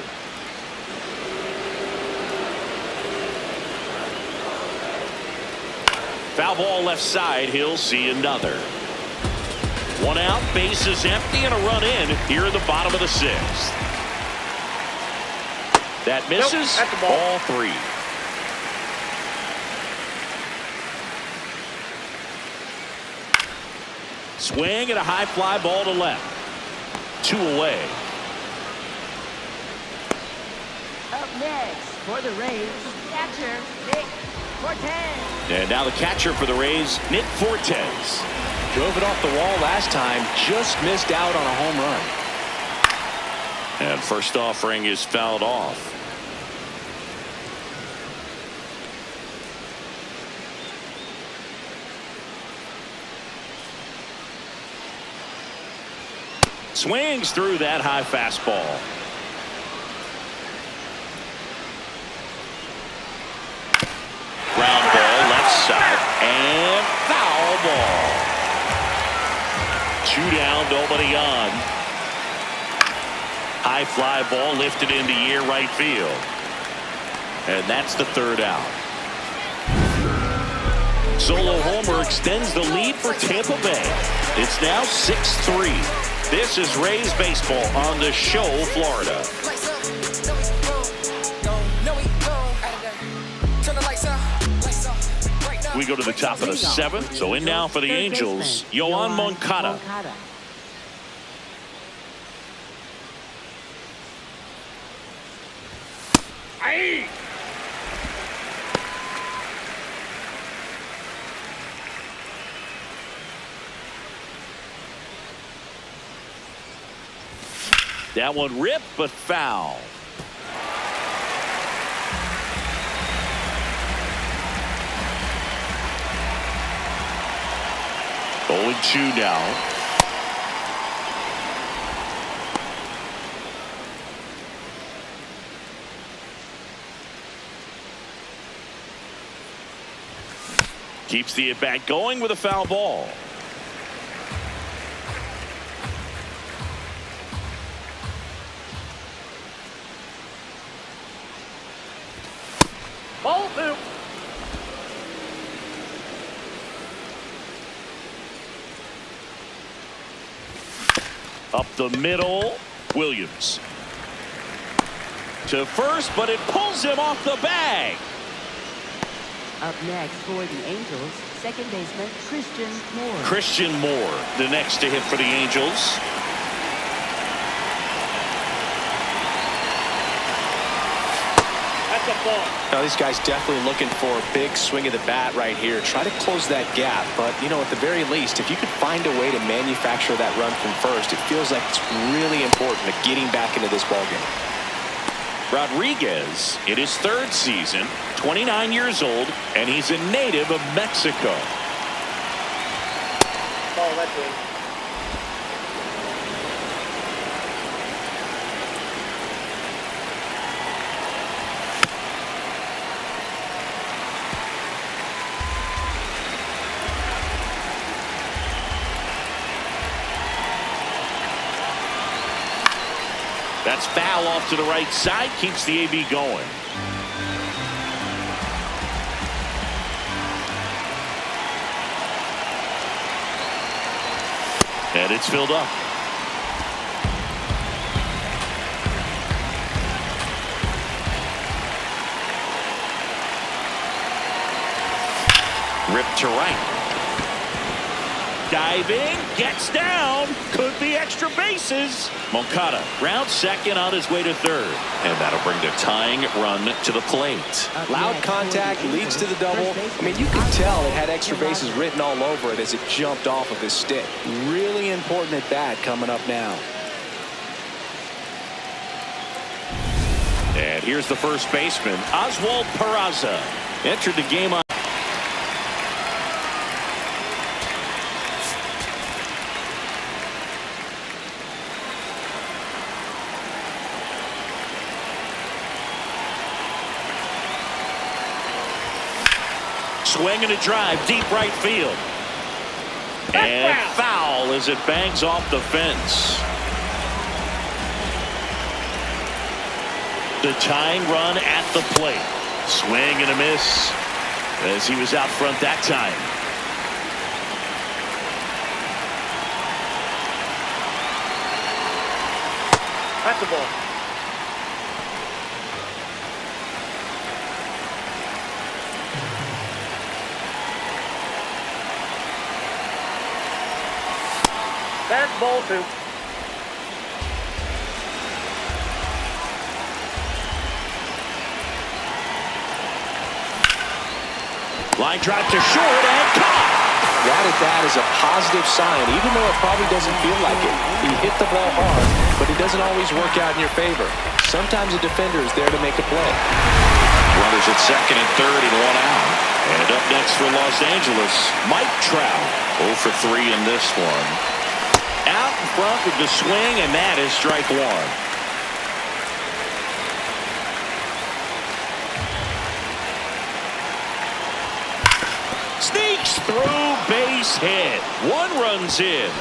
Foul ball left side. He'll see another. One out, base is empty, and a run in here in the bottom of the sixth. That misses. Nope, that's the ball. All three. Swing and a high fly ball to left. 2 away. Up next for the Rays, catcher Nick Fortes. And now the catcher for the Rays, Nick Fortes. Drove it off the wall last time, just missed out on a home run. And first offering is fouled off. Swings through that high fastball. Ground ball left side and foul ball. 2 down, nobody on. High fly ball lifted into the air right field. And that's the 3rd out. Solo homer extends the lead for Tampa Bay. It's now 6-3. This is Rays baseball on the Show, Florida. We go to the top of the 7th. So in now for the Angels, Yoan Moncada. Aye. That one ripped, but foul. Going 2 now. Keeps the at-bat going with a foul ball. Ball two. Up the middle, Williams. To first, but it pulls him off the bag. Up next for the Angels, second baseman Christian Moore. Christian Moore, the next to hit for the Angels. That's a ball. Now these guys definitely looking for a big swing of the bat right here. Try to close that gap, but you know, at the very least, if you could find a way to manufacture that run from first, it feels like it's really important to getting back into this ballgame. Rodriguez in his 3rd season, 29 years old, and he's a native of Mexico. Ball, that's in. That's foul off to the right side, keeps the AB going. And it's filled up. Ripped to right. Diving, gets down, could be extra bases. Moncada round second on his way to third. And that'll bring the tying run to the plate. Loud contact leads to the double. I mean, you could tell it had extra bases written all over it as it jumped off of his stick. Really important at bat coming up now. And here's the first baseman, Oswald Peraza. Entered the game on. Swing and a drive, deep right field. And foul as it bangs off the fence. The tying run at the plate. Swing and a miss as he was out front that time. That's the ball. That's ball two. Line drive to short and caught. That at bat is a positive sign, even though it probably doesn't feel like it. He hit the ball hard, but it doesn't always work out in your favor. Sometimes a defender is there to make a play. Runners at second and third and one out. And up next for Los Angeles, Mike Trout. 0 for 3 in this one. Out in front with the swing, and that is strike one. Sneaks through, base hit. One run's in.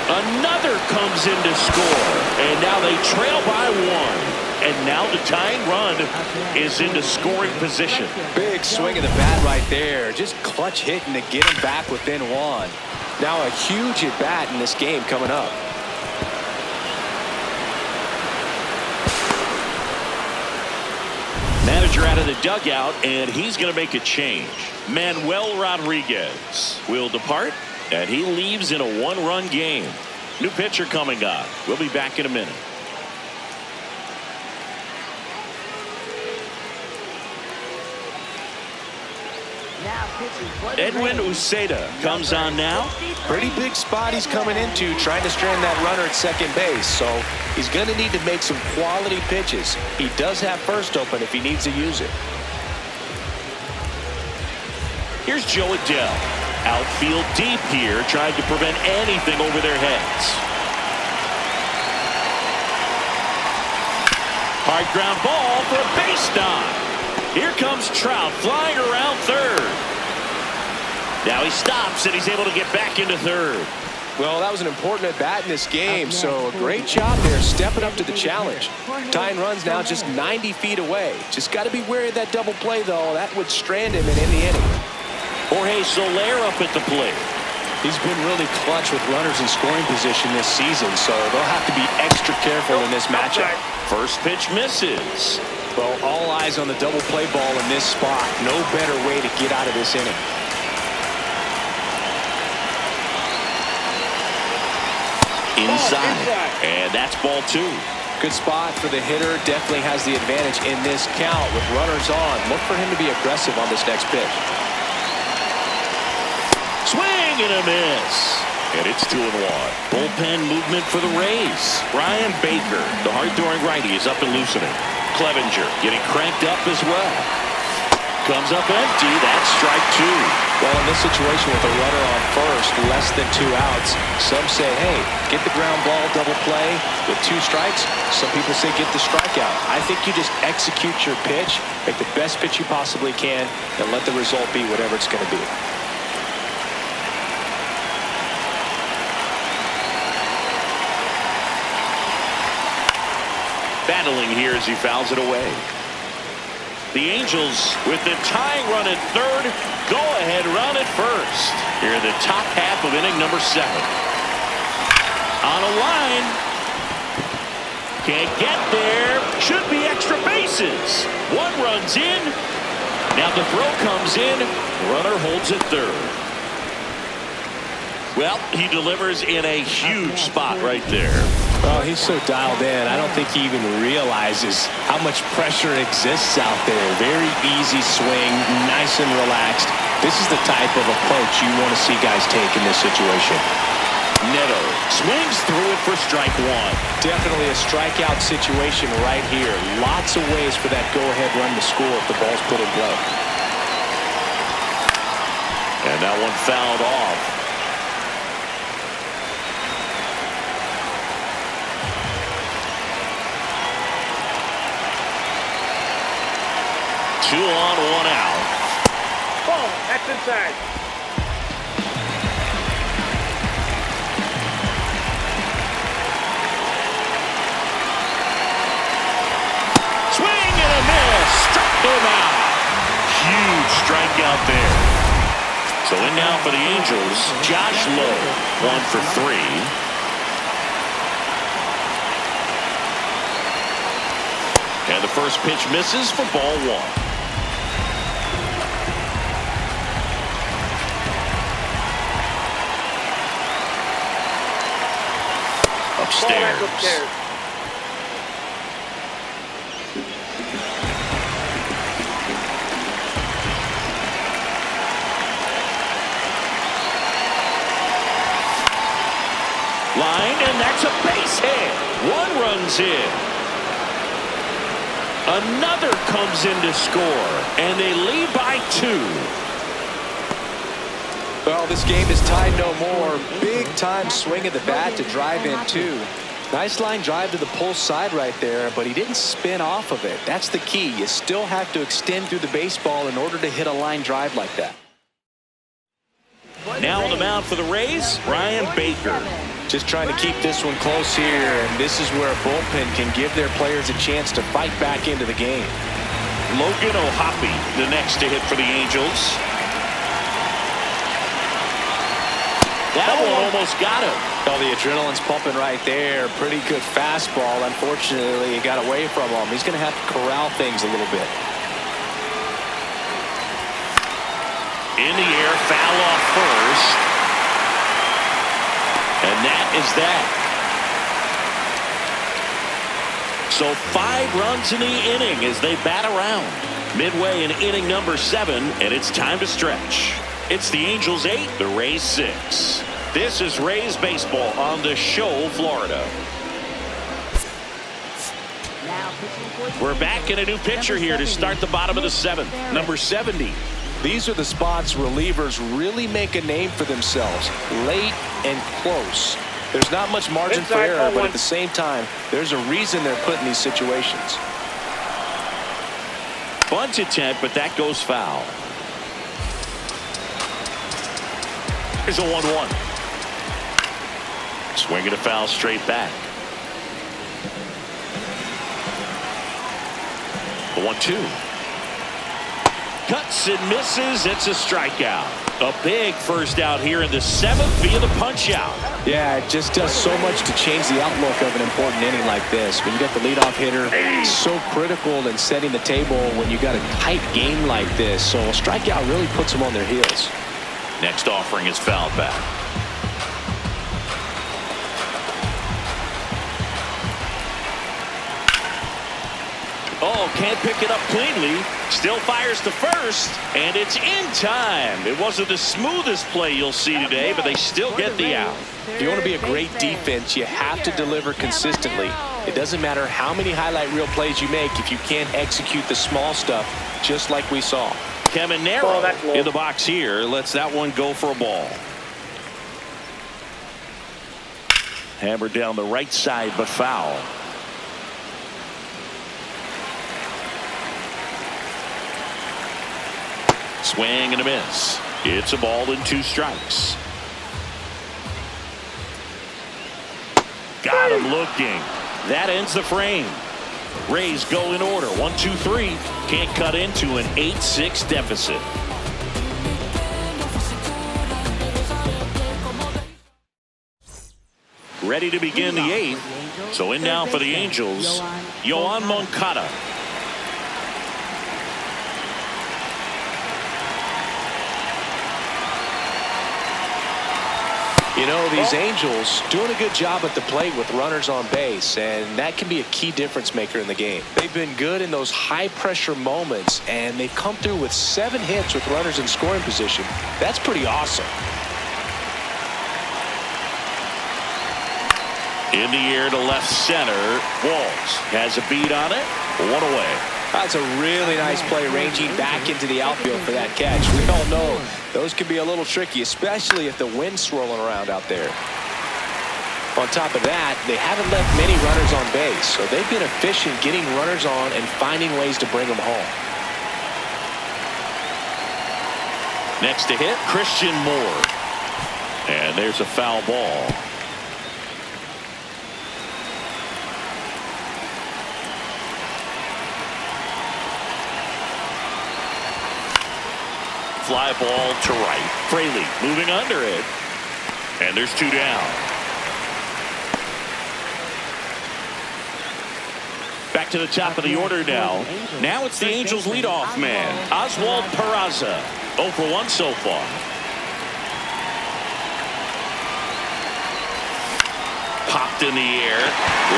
Another comes in to score, and now they trail by one. And now the tying run is into scoring position. Big swing of the bat right there. Just clutch hitting to get him back within one. Now a huge at bat in this game coming up. Manager out of the dugout, and he's going to make a change. Manuel Rodriguez will depart, and he leaves in a one-run game. New pitcher coming up. We'll be back in a minute. Edwin Uceda comes on now. Pretty big spot he's coming into, trying to strand that runner at second base. So he's going to need to make some quality pitches. He does have first open if he needs to use it. Here's Joe Adele. Outfield deep here, trying to prevent anything over their heads. Hard ground ball for a base knock. Here comes Trout flying around third. Now he stops, and he's able to get back into third. Well, that was an important at bat in this game, so a great job there stepping up to the challenge. Tying runs now just 90 feet away. Just got to be wary of that double play, though. That would strand him and end the inning. Jorge Soler up at the plate. He's been really clutch with runners in scoring position this season, so they'll have to be extra careful in this matchup. First pitch misses. Well, all eyes on the double play ball in this spot. No better way to get out of this inning. Inside. And that's ball two. Good spot for the hitter. Definitely has the advantage in this count with runners on. Look for him to be aggressive on this next pitch. Swing and a miss. And it's 2-1. Bullpen movement for the Rays. Brian Baker, the hard-throwing righty, is up and loosening. Clevenger getting cranked up as well. Comes up empty. That's strike two. Well, in this situation with a runner on first, less than 2 outs, some say, hey, get the ground ball, double play with 2 strikes. Some people say get the strikeout. I think you just execute your pitch, make the best pitch you possibly can, and let the result be whatever it's going to be. Battling here as he fouls it away. The Angels with the tying run at third, go-ahead run at first. Here in the top half of inning number 7. On a line. Can't get there. Should be extra bases. 1 run's in. Now the throw comes in. Runner holds it third. Well, he delivers in a huge spot right there. Oh, he's so dialed in. I don't think he even realizes how much pressure exists out there. Very easy swing, nice and relaxed. This is the type of approach you want to see guys take in this situation. Neto swings through it for strike one. Definitely a strikeout situation right here. Lots of ways for that go-ahead run to score if the ball's put in play. And that one fouled off. Two on, one out. Ball, that's inside. Swing and a miss. Struck him out. Huge strikeout there. So in now for the Angels, Josh Lowe, 1 for 3. And the first pitch misses for ball one. Upstairs. Line, and that's a base hit. One runs in. Another comes in to score, and they lead by 2. Well, this game is tied no more. Big time swing of the bat to drive in 2. Nice line drive to the pull side right there, but he didn't spin off of it. That's the key. You still have to extend through the baseball in order to hit a line drive like that. Now on the mound for the Rays, Ryan Baker. Just trying to keep this one close here, and this is where a bullpen can give their players a chance to fight back into the game. Logan O'Hoppe, the next to hit for the Angels. That one almost got him. Oh, the adrenaline's pumping right there. Pretty good fastball. Unfortunately, it got away from him. He's going to have to corral things a little bit. In the air, foul off first. And that is that. So 5 runs in the inning as they bat around. Midway in inning number 7, and it's time to stretch. It's the Angels 8, the Rays 6. This is Rays baseball on the Show, Florida. We're back in a new pitcher here to start the bottom of the 7th. Number 70. These are the spots relievers really make a name for themselves. Late and close. There's not much margin for error, but at the same time, there's a reason they're put in these situations. Bunt attempt, but that goes foul. Here's a 1-1. Swinging a foul straight back. The 1-2. Cuts and misses. It's a strikeout. A big first out here in the 7th via the punch out. Yeah, it just does so much to change the outlook of an important inning like this. When you got the leadoff hitter, it's so critical in setting the table when you got a tight game like this. So a strikeout really puts them on their heels. Next offering is fouled back. Oh, can't pick it up cleanly. Still fires to first, and it's in time. It wasn't the smoothest play you'll see today, but they still get the out. If you want to be a great defense, you have to deliver consistently. It doesn't matter how many highlight reel plays you make if you can't execute the small stuff, just like we saw. Caminero in the box here lets that one go for a ball. Hammered down the right side, but foul. Swing and a miss. It's a ball and 2 strikes. Got him looking. That ends the frame. Rays go in order. 1, 2, 3. Can't cut into an 8-6 deficit. Ready to begin the 8th. So in now for the Angels, Yoan Moncada. You know, these Angels doing a good job at the plate with runners on base, and that can be a key difference maker in the game. They've been good in those high-pressure moments, and they've come through with 7 hits with runners in scoring position. That's pretty awesome. In the air to left center. Walls has a beat on it. 1 away. That's a really nice play, ranging back into the outfield for that catch. We all know those can be a little tricky, especially if the wind's swirling around out there. On top of that, they haven't left many runners on base, so they've been efficient getting runners on and finding ways to bring them home. Next to hit, Christian Moore. And there's a foul ball. Fly ball to right. Fraley moving under it. And there's 2 down. Back to the top of the order now. Now it's the Angels leadoff man, Oswald Peraza. 0 for 1 so far. Popped in the air.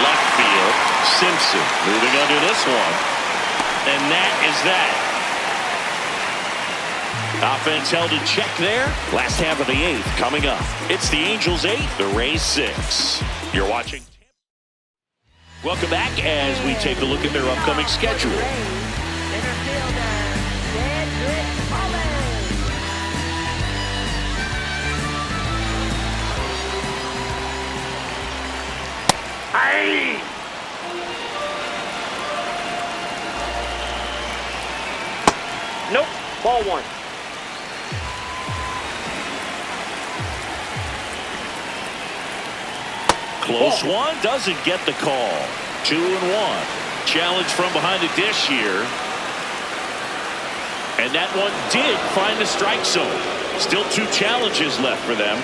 Left field. Simpson moving under this one. And that is that. Offense held in check there. Last half of the 8th coming up. It's the Angels 8, the Rays 6. You're watching. Welcome back as we take a look at their upcoming schedule. Hey! Nope. Ball 1. Close one, doesn't get the call. 2-1. Challenge from behind the dish here. And that one did find the strike zone. Still 2 challenges left for them.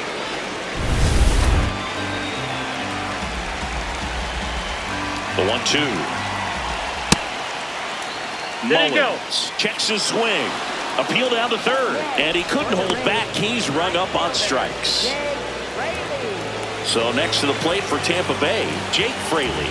The 1-2. There you go. Mullins checks his swing. Appeal down to third. And he couldn't hold back. He's rung up on strikes. So next to the plate for Tampa Bay, Jake Fraley.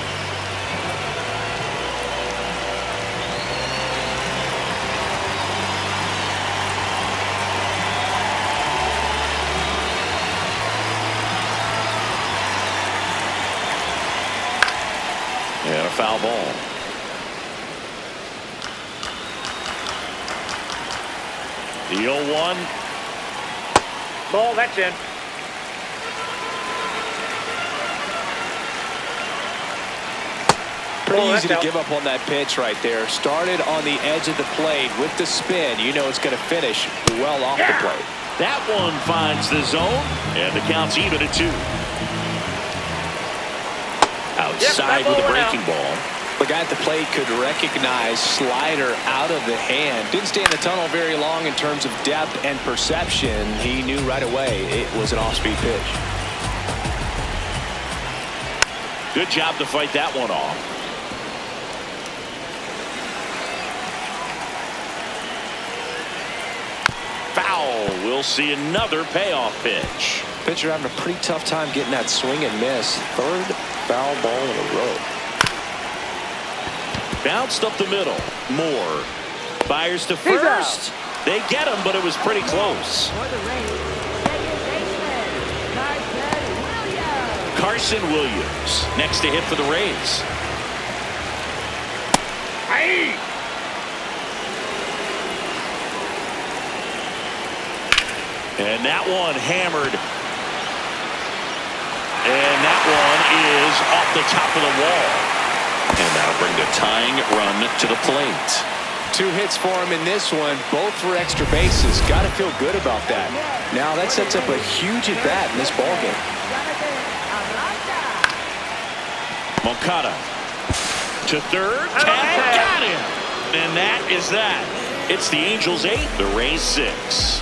And a foul ball. The 0-1. Ball, that's in. Pretty easy to give up on that pitch right there. Started on the edge of the plate with the spin. You know it's going to finish well off the plate. That one finds the zone, and the count's even at 2. Outside with a breaking ball. The guy at the plate could recognize slider out of the hand. Didn't stay in the tunnel very long in terms of depth and perception. He knew right away it was an off-speed pitch. Good job to fight that one off. Foul. We'll see another payoff pitch. Pitcher having a pretty tough time getting that swing and miss. 3rd foul ball in a row. Bounced up the middle. Moore fires to first. They get him, but it was pretty close. Carson Williams next to hit for the Rays. Hey! And that one hammered. And that one is off the top of the wall. And that'll bring the tying run to the plate. 2 hits for him in this one, both for extra bases. Got to feel good about that. Now that sets up a huge at-bat in this ballgame. Moncada to third. Tag, got him. And that is that. It's the Angels 8, the Rays 6.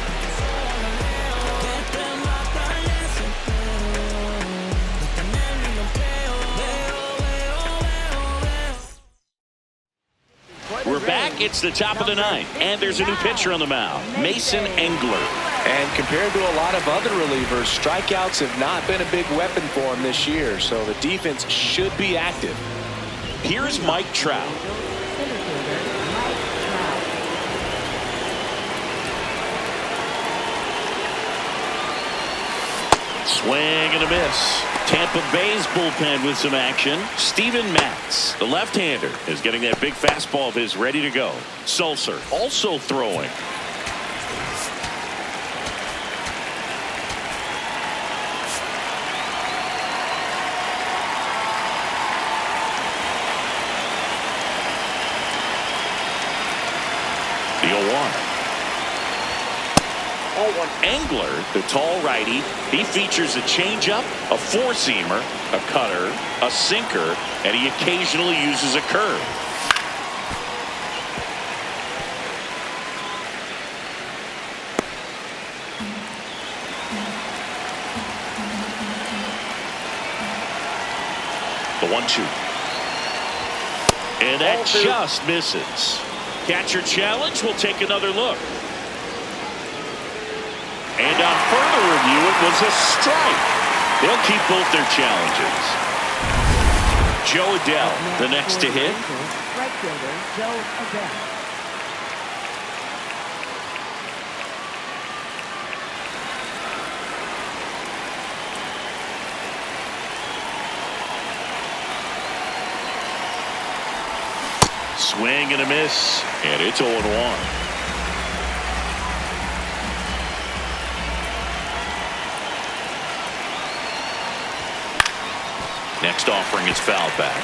We're back. It's the top of the 9th, and there's a new pitcher on the mound, Mason Engler. And compared to a lot of other relievers, strikeouts have not been a big weapon for him this year, so the defense should be active. Here's Mike Trout. Center fielder, Mike Trout. Swing and a miss. Tampa Bay's bullpen with some action. Steven Matz, the left-hander, is getting that big fastball of his ready to go. Sulcer also throwing. The 0-1. Angler, the tall righty, he features a changeup, a four-seamer, a cutter, a sinker, and he occasionally uses a curve. The 1-2. And that just misses. Catcher challenge. We'll take another look. And on further review, it was a strike. They'll keep both their challenges. Joe Adell, the next to hit. Right fielder, Joe Adell. Swing and a miss, and it's 0-1. Next offering is fouled back.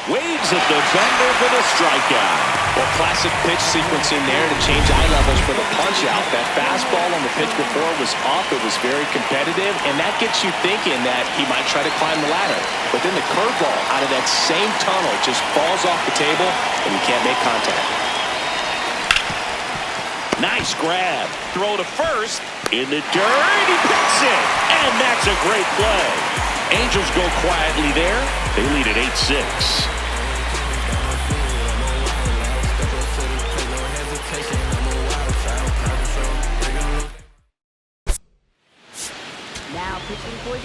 Waves at the bender for the strikeout. Well, classic pitch sequencing there to change eye levels for the punch out. That fastball on the pitch before was up. It was very competitive, and that gets you thinking that he might try to climb the ladder. But then the curveball out of that same tunnel just falls off the table, and you can't make contact. Nice grab. Throw to first. In the dirt. He picks it. And that's a great play. Angels go quietly there. They lead at 8-6.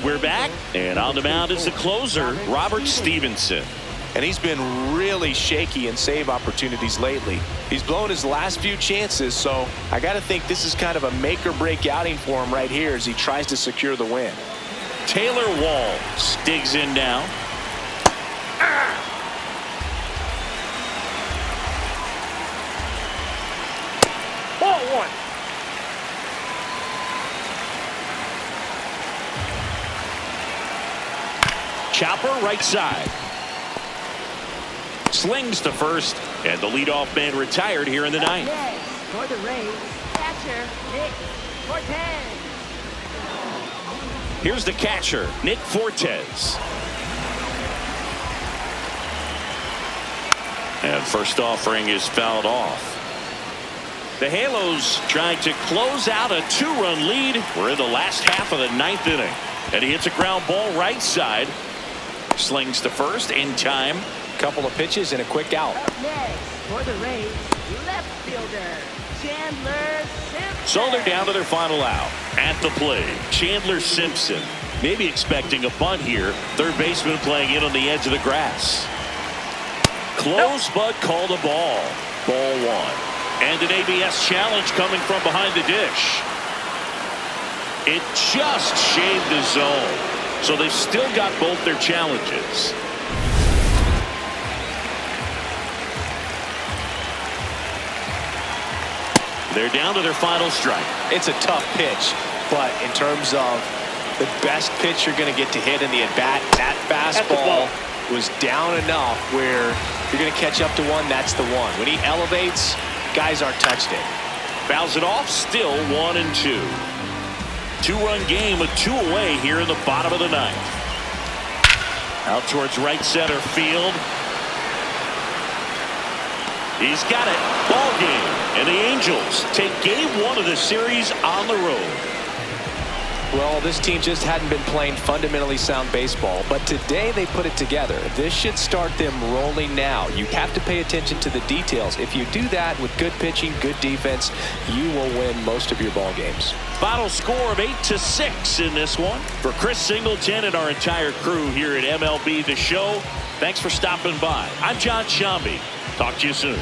We're back, and on the mound is the closer, Robert Stevenson. And he's been really shaky in save opportunities lately. He's blown his last few chances, so I got to think this is kind of a make-or-break outing for him right here as he tries to secure the win. Taylor Walls digs in now. Ball one. Chopper right side. Slings to first, and the leadoff man retired here in the ninth. Next, for the Rays, catcher, Nick Fortes. Here's the catcher, Nick Fortes. And first offering is fouled off. The Halos trying to close out a 2-run lead. We're in the last half of the ninth inning. And he hits a ground ball right side. Slings to first in time. Couple of pitches and a quick out. Up next, for the Rays, left fielder, Chandler Simpson. So they're down to their final out. At the plate, Chandler Simpson. Maybe expecting a bunt here. Third baseman playing in on the edge of the grass. Close, but called a ball. Ball one. And an ABS challenge coming from behind the dish. It just shaved the zone. So they've still got both their challenges. They're down to their final strike. It's a tough pitch, but in terms of the best pitch you're going to get to hit in the at-bat, that fastball was down enough where you're going to catch up to one, that's the one. When he elevates, guys aren't touched it. Fouls it off, still 1-2. Two-run game with two away here in the bottom of the ninth. Out towards right center field. He's got it. Ball game. And the Angels take game one of the series on the road. Well, this team just hadn't been playing fundamentally sound baseball, but today they put it together. This should start them rolling now. You have to pay attention to the details. If you do that with good pitching, good defense, you will win most of your ball games. Final score of 8-6 in this one. For Chris Singleton and our entire crew here at MLB The Show, thanks for stopping by. I'm John Shambi. Talk to you soon.